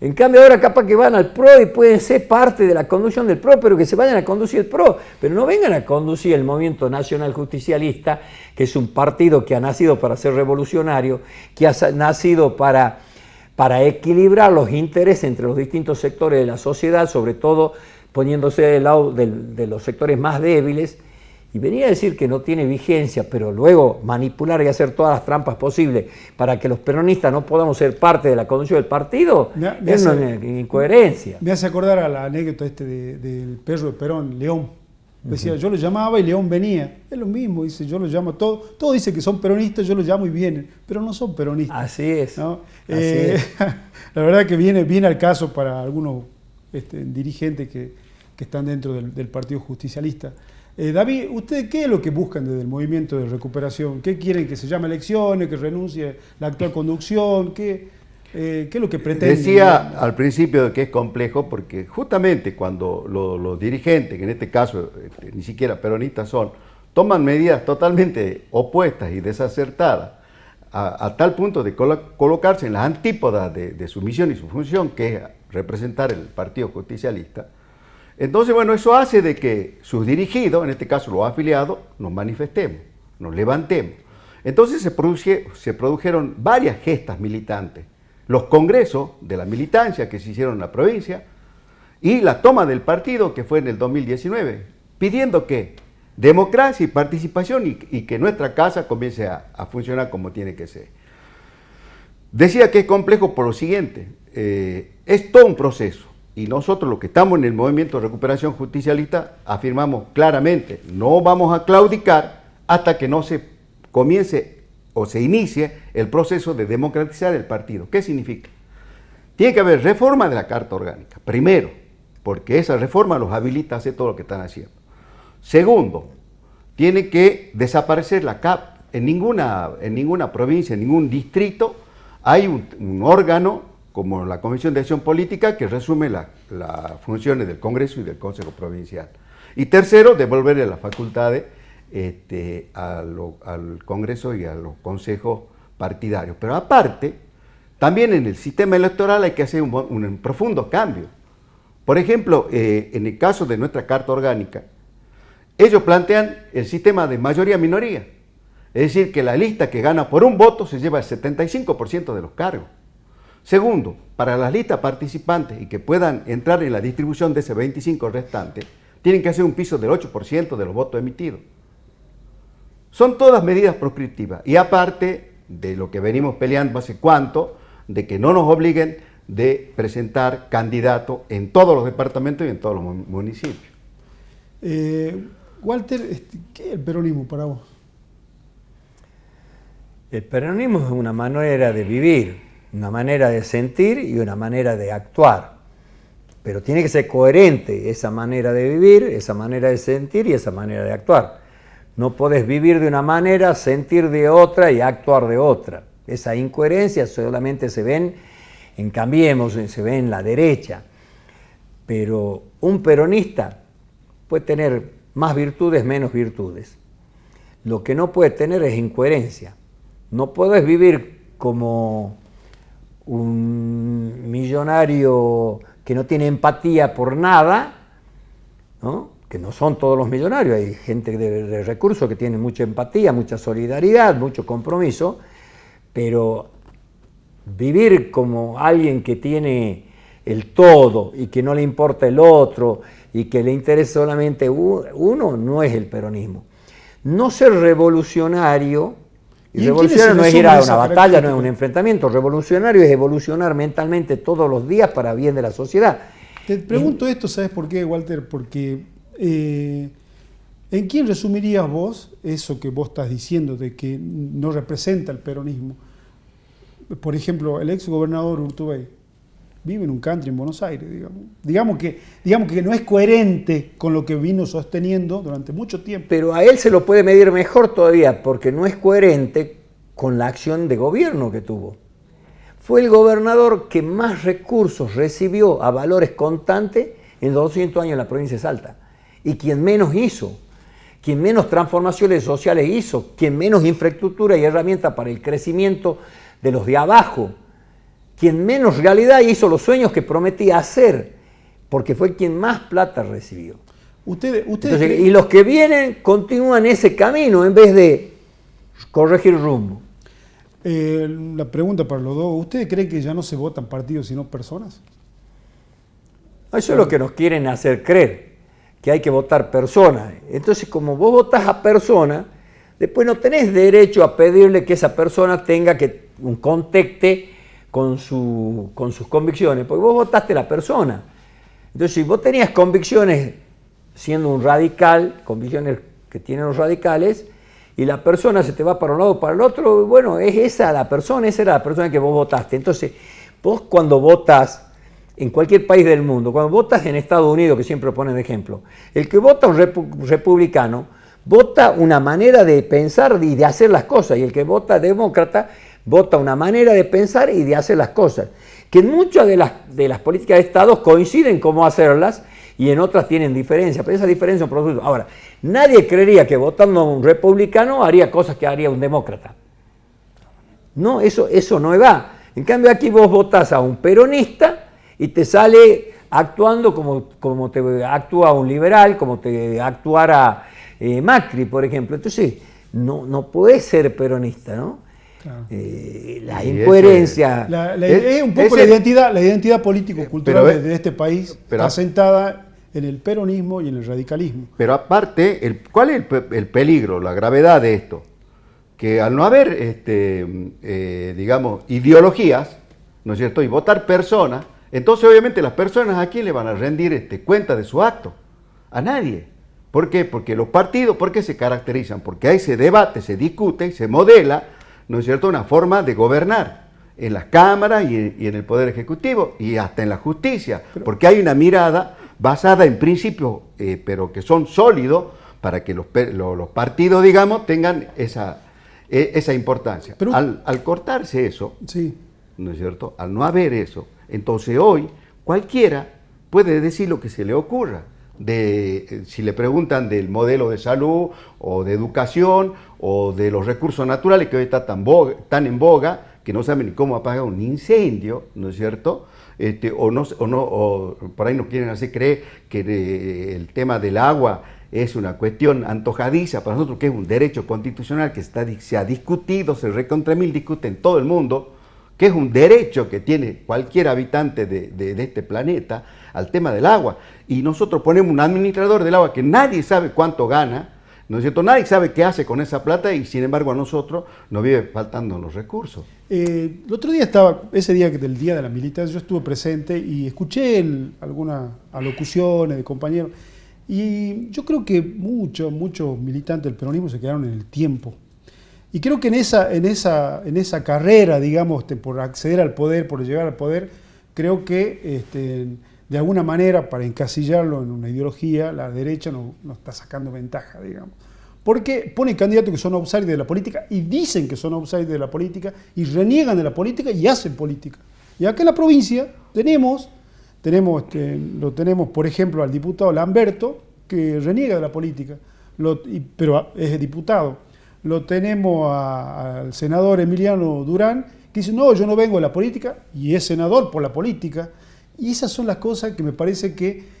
En cambio ahora capaz que van al PRO y pueden ser parte de la conducción del PRO, pero que se vayan a conducir el PRO, pero no vengan a conducir el Movimiento Nacional Justicialista, que es un partido que ha nacido para ser revolucionario, que ha nacido para equilibrar los intereses entre los distintos sectores de la sociedad, sobre todo poniéndose del lado de los sectores más débiles, y venir a decir que no tiene vigencia, pero luego manipular y hacer todas las trampas posibles para que los peronistas no podamos ser parte de la conducción del partido, es una incoherencia. Me hace acordar a la anécdota del perro de Perón, León. Decía, yo lo llamaba y León venía. Es lo mismo, dice, yo lo llamo, todo dice que son peronistas, yo los llamo y vienen, pero no son peronistas. Así es. ¿No? Así es. La verdad que viene al caso para algunos dirigentes que están dentro del Partido Justicialista. David, ¿ustedes qué es lo que buscan desde el movimiento de recuperación? ¿Qué quieren? ¿Que se llame elecciones? ¿Que renuncie la actual conducción? ¿Qué es lo que pretenden? Decía al principio que es complejo porque justamente cuando los dirigentes, que en este caso ni siquiera peronistas son, toman medidas totalmente opuestas y desacertadas, a tal punto de colocarse en las antípodas de su misión y su función, que es representar el Partido Justicialista. Entonces, bueno, eso hace de que sus dirigidos, en este caso los afiliados, nos manifestemos, nos levantemos. Entonces se produjeron varias gestas militantes, los congresos de la militancia que se hicieron en la provincia y la toma del partido que fue en el 2019, pidiendo que democracia y participación y que nuestra casa comience a funcionar como tiene que ser. Decía que es complejo por lo siguiente, es todo un proceso y nosotros los que estamos en el movimiento de recuperación justicialista afirmamos claramente, no vamos a claudicar hasta que no se comience o se inicie el proceso de democratizar el partido. ¿Qué significa? Tiene que haber reforma de la Carta Orgánica, primero, porque esa reforma los habilita a hacer todo lo que están haciendo. Segundo, tiene que desaparecer la CAP. En ninguna provincia, en ningún distrito, hay un órgano como la Comisión de Acción Política que resume las funciones del Congreso y del Consejo Provincial. Y tercero, devolverle las facultades al Congreso y a los consejos partidarios. Pero aparte, también en el sistema electoral hay que hacer un profundo cambio. Por ejemplo, en el caso de nuestra Carta Orgánica, ellos plantean el sistema de mayoría-minoría. Es decir, que la lista que gana por un voto se lleva el 75% de los cargos. Segundo, para las listas participantes y que puedan entrar en la distribución de ese 25% restante, tienen que hacer un piso del 8% de los votos emitidos. Son todas medidas proscriptivas. Y aparte de lo que venimos peleando hace cuánto, de que no nos obliguen de presentar candidatos en todos los departamentos y en todos los municipios. Walter, ¿qué es el peronismo para vos? El peronismo es una manera de vivir, una manera de sentir y una manera de actuar. Pero tiene que ser coherente esa manera de vivir, esa manera de sentir y esa manera de actuar. No podés vivir de una manera, sentir de otra y actuar de otra. Esa incoherencia solamente se ven en Cambiemos, se ve en la derecha. Pero un peronista puede tener más virtudes, menos virtudes. Lo que no puede tener es incoherencia. No podés vivir como un millonario que no tiene empatía por nada, ¿no? Que no son todos los millonarios, hay gente de recursos que tiene mucha empatía, mucha solidaridad, mucho compromiso, pero vivir como alguien que tiene el todo y que no le importa el otro y que le interesa solamente uno, no es el peronismo. No ser revolucionario, y revolucionario no es ir a una batalla, no es un enfrentamiento, revolucionario es evolucionar mentalmente todos los días para bien de la sociedad. Te pregunto esto, ¿sabes por qué, Walter? Porque ¿en quién resumirías vos eso que vos estás diciendo de que no representa el peronismo? Por ejemplo, el ex gobernador Urtubey vive en un country en Buenos Aires, digamos que no es coherente con lo que vino sosteniendo durante mucho tiempo. Pero a él se lo puede medir mejor todavía, porque no es coherente con la acción de gobierno que tuvo. Fue el gobernador que más recursos recibió a valores constantes en 200 años en la provincia de Salta, y quien menos hizo, quien menos transformaciones sociales hizo, quien menos infraestructura y herramientas para el crecimiento de los de abajo, quien menos realidad hizo los sueños que prometía hacer, porque fue quien más plata recibió. Entonces, y los que vienen continúan ese camino en vez de corregir rumbo. La pregunta para los dos, ¿ustedes creen que ya no se votan partidos sino personas? Eso es lo que nos quieren hacer creer, que hay que votar personas. Entonces, como vos votás a personas, después no tenés derecho a pedirle que esa persona tenga que un contacte con sus convicciones, porque vos votaste a la persona. Entonces, si vos tenías convicciones siendo un radical, convicciones que tienen los radicales, y la persona se te va para un lado o para el otro, bueno, es esa la persona, esa era la persona que vos votaste. Entonces, vos cuando votas en cualquier país del mundo, cuando votas en Estados Unidos, que siempre ponen de ejemplo, el que vota un republicano, vota una manera de pensar y de hacer las cosas, y el que vota demócrata, vota una manera de pensar y de hacer las cosas, que en muchas de las políticas de Estado coinciden cómo hacerlas, y en otras tienen diferencias, pero esa diferencia es un producto. Ahora, nadie creería que votando a un republicano haría cosas que haría un demócrata. No, eso no va. En cambio aquí vos votás a un peronista y te sale actuando como te actúa un liberal, como te actuara Macri, por ejemplo. Entonces, no podés ser peronista, ¿no? Claro. La incoherencia. Es un poco la identidad político-cultural de este país asentada en el peronismo y en el radicalismo. Pero aparte, ¿cuál es el peligro, la gravedad de esto? Que al no haber, digamos, ideologías, ¿no es cierto?, y votar personas, entonces obviamente las personas aquí le van a rendir cuenta de su acto. A nadie. ¿Por qué? Porque los partidos, ¿por qué se caracterizan? Porque ahí se debate, se discute, se modela, ¿no es cierto?, una forma de gobernar en las cámaras y en el Poder Ejecutivo y hasta en la justicia, porque hay una mirada basada en principios, pero que son sólidos para que los partidos, digamos, tengan esa importancia. Pero, al cortarse eso, sí, ¿no es cierto?, al no haber eso, entonces hoy cualquiera puede decir lo que se le ocurra. Si le preguntan del modelo de salud o de educación o de los recursos naturales que hoy está tan en boga que no saben ni cómo apagar un incendio, ¿no es cierto? O por ahí nos quieren hacer creer que el tema del agua es una cuestión antojadiza para nosotros, que es un derecho constitucional que se ha discutido, se discute en todo el mundo, que es un derecho que tiene cualquier habitante de este planeta al tema del agua. Y nosotros ponemos un administrador del agua que nadie sabe cuánto gana, ¿no es cierto? Nadie sabe qué hace con esa plata y sin embargo a nosotros nos vive faltando los recursos. El otro día ese día del Día de la Militancia, yo estuve presente y escuché algunas alocuciones de compañeros y yo creo que muchos militantes del peronismo se quedaron en el tiempo. Y creo que en esa carrera, digamos, por acceder al poder, por llegar al poder, creo que de alguna manera, para encasillarlo en una ideología, la derecha no está sacando ventaja, digamos. Porque pone candidatos que son outsiders de la política y dicen que son outsiders de la política y reniegan de la política y hacen política. Y acá en la provincia tenemos, por ejemplo, al diputado Lamberto, que reniega de la política, pero es diputado. Lo tenemos al senador Emiliano Durán, que dice, no, yo no vengo de la política, y es senador por la política. Y esas son las cosas que me parece que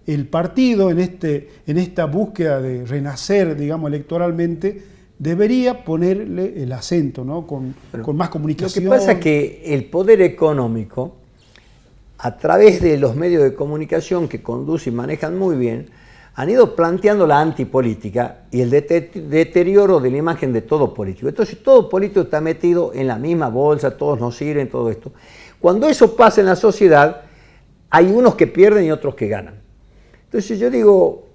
el partido, en esta búsqueda de renacer, digamos, electoralmente, debería ponerle el acento, ¿no? Con más comunicación. Lo que pasa es que el poder económico, a través de los medios de comunicación que conducen y manejan muy bien, han ido planteando la antipolítica y el deterioro de la imagen de todo político. Entonces todo político está metido en la misma bolsa, todos nos sirven, todo esto. Cuando eso pasa en la sociedad, hay unos que pierden y otros que ganan. Entonces yo digo,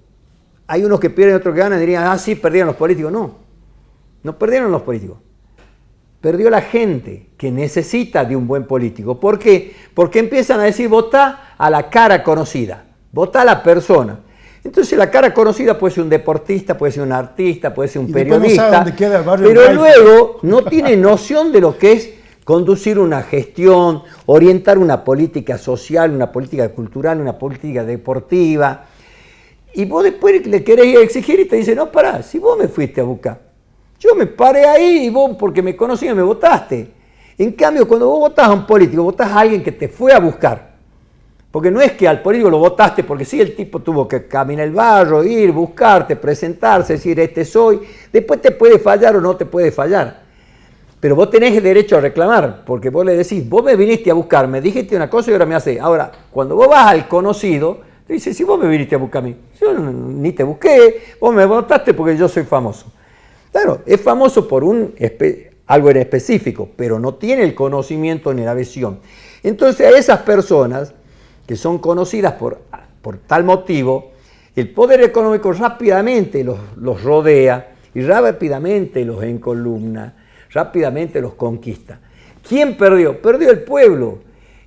hay unos que pierden y otros que ganan, dirían, sí, perdieron los políticos. No perdieron los políticos. Perdió la gente que necesita de un buen político. ¿Por qué? Porque empiezan a decir, votá a la cara conocida, votá a la persona. Entonces la cara conocida puede ser un deportista, puede ser un artista, puede ser un periodista, pero luego no tiene noción de lo que es conducir una gestión, orientar una política social, una política cultural, una política deportiva. Y vos después le querés exigir y te dice, no, pará, si vos me fuiste a buscar, yo me paré ahí y vos porque me conocías me votaste. En cambio, cuando vos votás a un político, votás a alguien que te fue a buscar. Porque no es que al político lo votaste porque sí, el tipo tuvo que caminar el barro, ir, buscarte, presentarse, decir, soy. Después te puede fallar o no te puede fallar. Pero vos tenés el derecho a reclamar, porque vos le decís, vos me viniste a buscar, me dijiste una cosa y ahora me haces. Ahora, cuando vos vas al conocido, te dice, si vos me viniste a buscar a mí, yo ni te busqué, vos me votaste porque yo soy famoso. Claro, es famoso por algo en específico, pero no tiene el conocimiento ni la visión. Entonces a esas personas que son conocidas por tal motivo, el poder económico rápidamente los rodea y rápidamente los encolumna, rápidamente los conquista. ¿Quién perdió? Perdió el pueblo.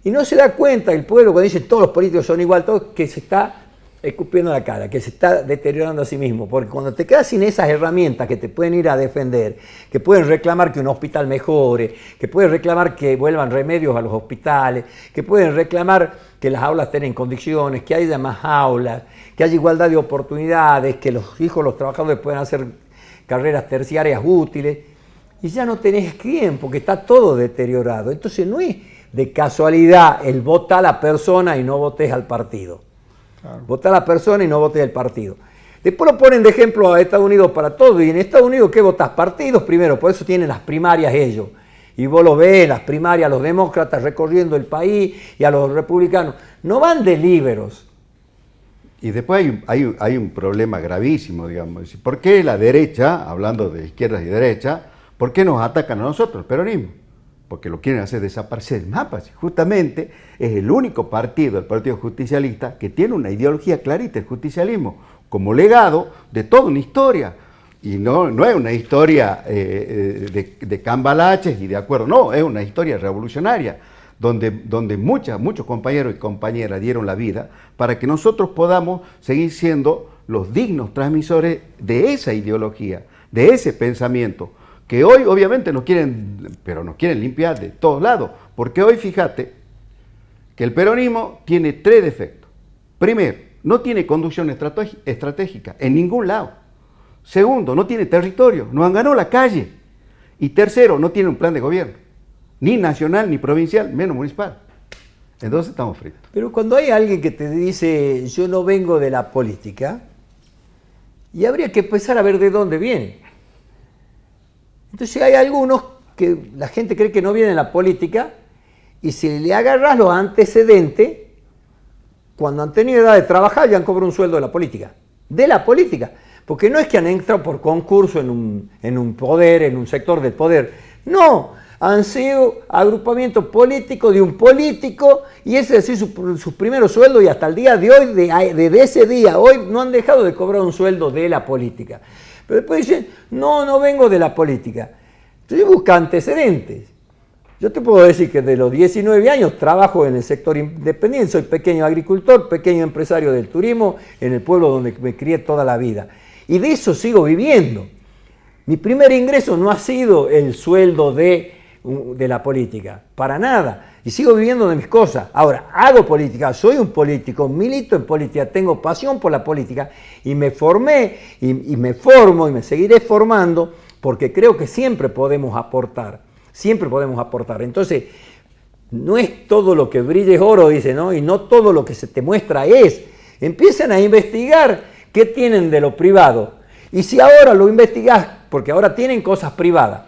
Y no se da cuenta el pueblo cuando dice todos los políticos son igual, que se está escupiendo la cara, que se está deteriorando a sí mismo, porque cuando te quedas sin esas herramientas que te pueden ir a defender, que pueden reclamar que un hospital mejore, que pueden reclamar que vuelvan remedios a los hospitales, que pueden reclamar que las aulas estén en condiciones, que haya más aulas, que haya igualdad de oportunidades, que los hijos, los trabajadores puedan hacer carreras terciarias útiles, y ya no tenés quién, porque está todo deteriorado. Entonces no es de casualidad el vota a la persona y no votes al partido. Claro. Vota a la persona y no vote al partido. Después lo ponen de ejemplo a Estados Unidos para todo. Y en Estados Unidos, ¿qué votás? Partidos primero, por eso tienen las primarias ellos. Y vos lo ves, las primarias, los demócratas recorriendo el país y a los republicanos. No van de líberos. Y después hay un problema gravísimo, digamos. ¿Por qué la derecha, hablando de izquierdas y derechas, por qué nos atacan a nosotros, el peronismo? Porque lo quieren hacer desaparecer del mapa. Justamente es el único partido, el Partido Justicialista, que tiene una ideología clarita, el justicialismo, como legado de toda una historia. Y no es una historia de cambalaches y de acuerdo, no, es una historia revolucionaria, donde muchos compañeros y compañeras dieron la vida para que nosotros podamos seguir siendo los dignos transmisores de esa ideología, de ese pensamiento, que hoy obviamente nos quieren limpiar de todos lados, porque hoy fíjate que el peronismo tiene 3 defectos. Primero, no tiene conducción estratégica en ningún lado. Segundo, no tiene territorio, no han ganado la calle. Y tercero, no tiene un plan de gobierno, ni nacional, ni provincial, menos municipal. Entonces estamos fritos. Pero cuando hay alguien que te dice, yo no vengo de la política, y habría que empezar a ver de dónde viene. Entonces hay algunos que la gente cree que no vienen de la política y si le agarras los antecedentes, cuando han tenido edad de trabajar ya han cobrado un sueldo de la política. De la política. Porque no es que han entrado por concurso en un poder, en un sector del poder. No, han sido agrupamientos políticos de un político y ese es su primer sueldo y hasta el día de hoy, desde ese día, hoy no han dejado de cobrar un sueldo de la política. Pero después dicen, no vengo de la política. Entonces busca antecedentes. Yo te puedo decir que de los 19 años trabajo en el sector independiente, soy pequeño agricultor, pequeño empresario del turismo, en el pueblo donde me crié toda la vida. Y de eso sigo viviendo. Mi primer ingreso no ha sido el sueldo de la política, para nada. Y sigo viviendo de mis cosas. Ahora, hago política, soy un político, milito en política, tengo pasión por la política y me formé y me formo y me seguiré formando porque creo que siempre podemos aportar. Entonces, no es todo lo que brille es oro, dice, ¿no? Y no todo lo que se te muestra es. Empiezan a investigar qué tienen de lo privado. Y si ahora lo investigás, porque ahora tienen cosas privadas,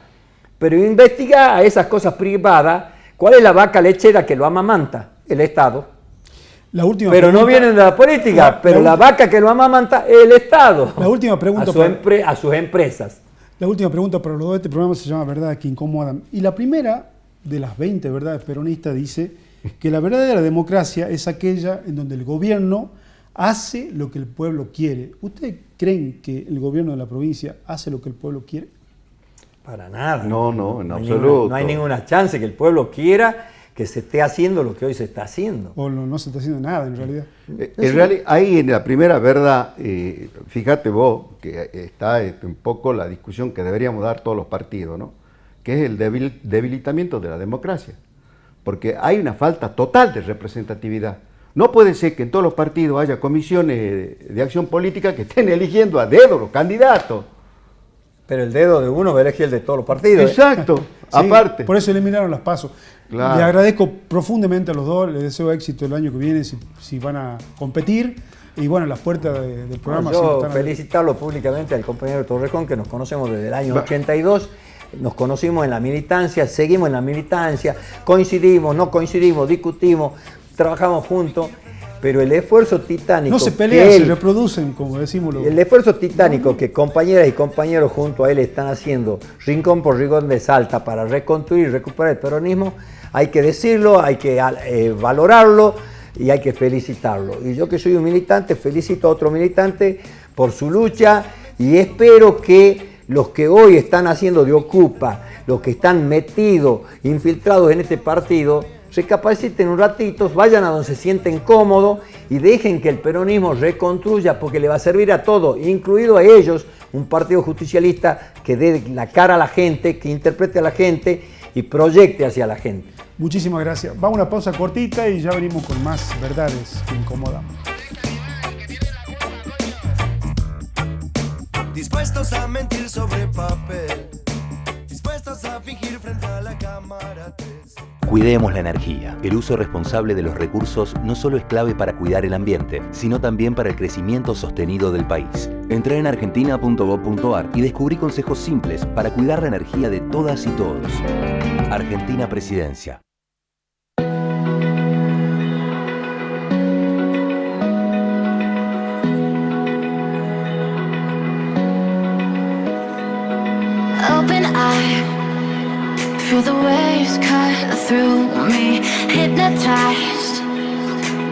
pero investiga a esas cosas privadas, ¿cuál es la vaca lechera que lo amamanta? El Estado. La última pero pregunta, no vienen de la política, pero la vaca que lo amamanta es el Estado. La última pregunta a sus empresas. La última pregunta para los dos de este programa se llama Verdades que incomodan. Y la primera de las 20 verdades peronistas dice que la verdadera democracia es aquella en donde el gobierno hace lo que el pueblo quiere. ¿Ustedes creen que el gobierno de la provincia hace lo que el pueblo quiere? Para nada. No, en absoluto. No hay ninguna chance que el pueblo quiera que se esté haciendo lo que hoy se está haciendo. O no se está haciendo nada, en realidad. En realidad, ahí en la primera verdad, fíjate vos, que está un poco la discusión que deberíamos dar todos los partidos, ¿no? Que es el debilitamiento de la democracia. Porque hay una falta total de representatividad. No puede ser que en todos los partidos haya comisiones de acción política que estén eligiendo a dedo los candidatos. Pero el dedo de uno va a elegir el de todos los partidos. Exacto, Sí, aparte. por eso eliminaron las PASO. Claro. Le agradezco profundamente a los dos, les deseo éxito el año que viene si van a competir. Y bueno, las puertas del programa... Yo felicitarlo públicamente al compañero Torrejón, que nos conocemos desde el año 82. Nos conocimos en la militancia, seguimos en la militancia, coincidimos, no coincidimos, discutimos, trabajamos juntos, pero el esfuerzo titánico... No se pelean, se reproducen, como decimos. El esfuerzo titánico que compañeras y compañeros junto a él están haciendo, rincón por rincón de Salta, para reconstruir y recuperar el peronismo, hay que decirlo, hay que valorarlo y hay que felicitarlo. Y yo que soy un militante, felicito a otro militante por su lucha y espero que los que hoy están haciendo de ocupa, los que están metidos, infiltrados en este partido, recapaciten un ratito, vayan a donde se sienten cómodos y dejen que el peronismo reconstruya, porque le va a servir a todos, incluido a ellos, un partido justicialista que dé la cara a la gente, que interprete a la gente y proyecte hacia la gente. Muchísimas gracias. Vamos a una pausa cortita y ya venimos con más verdades que incomodan. Dispuestos a mentir sobre papel, dispuestos a fingir frente a la cámara 3. Cuidemos la energía. El uso responsable de los recursos no solo es clave para cuidar el ambiente, sino también para el crecimiento sostenido del país. Entrá en argentina.gov.ar y descubrí consejos simples para cuidar la energía de todas y todos. Argentina Presidencia. Open eye, feel the waves cut through me, hypnotized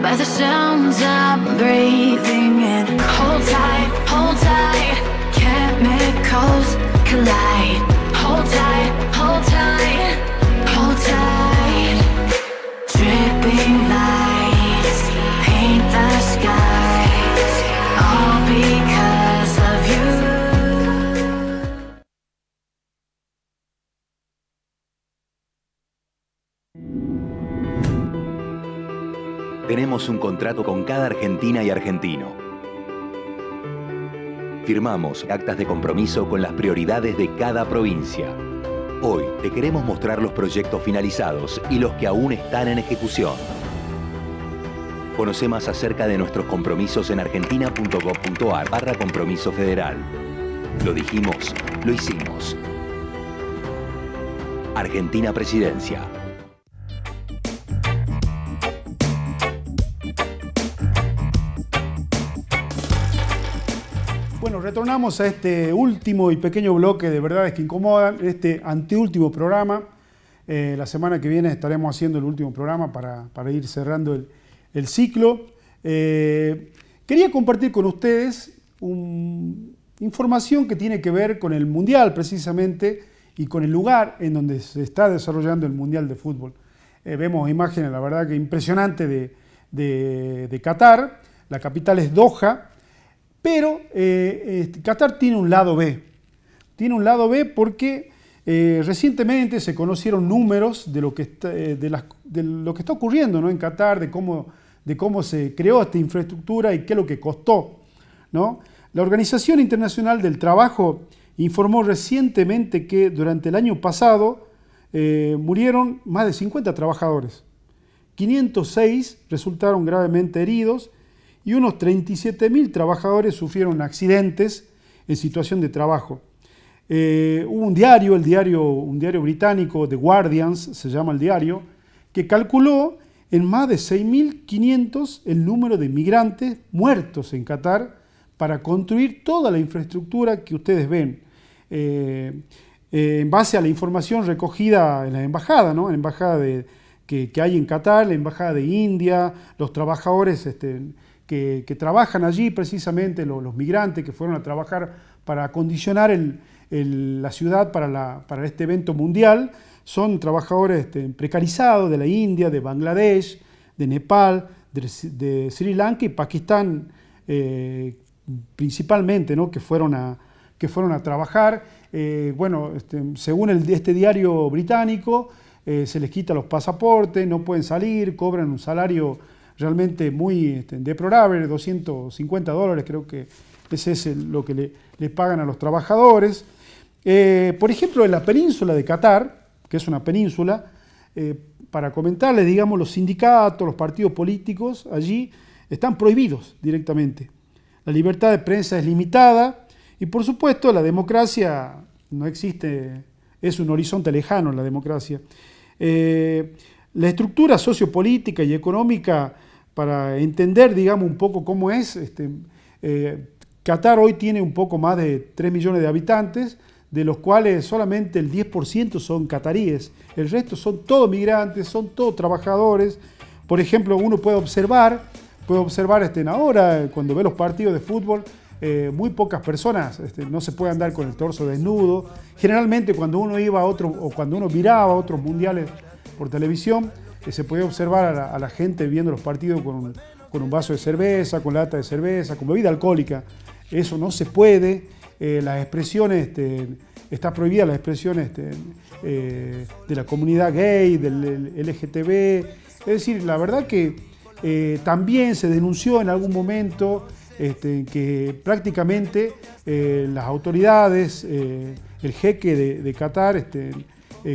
by the sounds I'm breathing in. Hold tight, chemicals collide. Hold tight, hold tight, hold tight. Dripping lights paint the skies, all because of you. Tenemos un contrato con cada argentina y argentino. Firmamos actas de compromiso con las prioridades de cada provincia. Hoy te queremos mostrar los proyectos finalizados y los que aún están en ejecución. Conoce más acerca de nuestros compromisos en argentina.gov.ar/compromiso federal. Lo dijimos, lo hicimos. Argentina Presidencia. Bueno, retornamos a este último y pequeño bloque de Verdades que Incomodan, este anteúltimo programa. La semana que viene estaremos haciendo el último programa para ir cerrando el ciclo. Quería compartir con ustedes información que tiene que ver con el Mundial precisamente y con el lugar en donde se está desarrollando el Mundial de Fútbol. Vemos imágenes, la verdad que impresionantes de Qatar. La capital es Doha. Pero Qatar tiene un lado B. Tiene un lado B porque recientemente se conocieron números de lo que está ocurriendo, ¿no? En Qatar, de cómo se creó esta infraestructura y qué es lo que costó, ¿no? La Organización Internacional del Trabajo informó recientemente que durante el año pasado murieron más de 50 trabajadores. 506 resultaron gravemente heridos y unos 37.000 trabajadores sufrieron accidentes en situación de trabajo. Hubo un diario británico, The Guardian, se llama el diario, que calculó en más de 6.500 el número de migrantes muertos en Qatar para construir toda la infraestructura que ustedes ven. En base a la información recogida en la embajada, ¿no? En la embajada que hay en Qatar, la embajada de India, los trabajadores que trabajan allí precisamente, los migrantes que fueron a trabajar para acondicionar la ciudad para este evento mundial, son trabajadores precarizados de la India, de Bangladesh, de Nepal, de Sri Lanka y Pakistán principalmente, ¿no? que fueron a trabajar. Según este diario británico, se les quita los pasaportes, no pueden salir, cobran un salario realmente muy deplorable, $250, creo que ese es lo que le pagan a los trabajadores. Por ejemplo, en la península de Qatar, que es una península, para comentarles, digamos, los sindicatos, los partidos políticos allí están prohibidos directamente. La libertad de prensa es limitada y, por supuesto, la democracia no existe, es un horizonte lejano la democracia. La estructura sociopolítica y económica, para entender, digamos, un poco cómo es, Qatar hoy tiene un poco más de 3 millones de habitantes, de los cuales solamente el 10% son cataríes. El resto son todos migrantes, son todos trabajadores. Por ejemplo, uno puede observar ahora, cuando ve los partidos de fútbol, muy pocas personas, no se puede andar con el torso desnudo. Generalmente cuando uno iba a otro, o cuando uno miraba otros mundiales por televisión, se podía observar a la gente viendo los partidos con un vaso de cerveza, con lata de cerveza, con bebida alcohólica. Eso no se puede. Las expresiones, está prohibida las expresiones de la comunidad gay, del LGTB. Es decir, la verdad que también se denunció en algún momento que prácticamente las autoridades, el jeque de Qatar,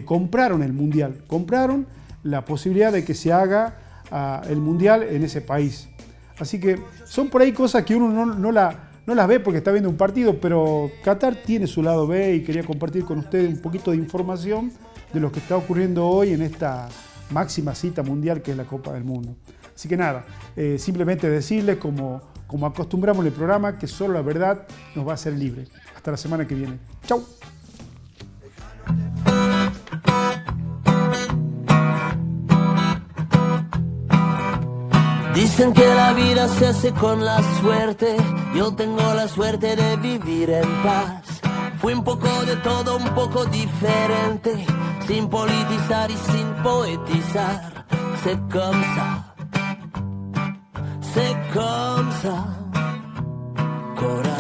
compraron el Mundial, compraron la posibilidad de que se haga el Mundial en ese país. Así que son por ahí cosas que uno no las ve porque está viendo un partido, pero Qatar tiene su lado B y quería compartir con ustedes un poquito de información de lo que está ocurriendo hoy en esta máxima cita mundial que es la Copa del Mundo. Así que nada, simplemente decirles como acostumbramos en el programa que solo la verdad nos va a hacer libres. Hasta la semana que viene. Chau. Dicen que la vida se hace con la suerte, yo tengo la suerte de vivir en paz. Fui un poco de todo, un poco diferente, sin politizar y sin poetizar. C'est comme ça, corazón.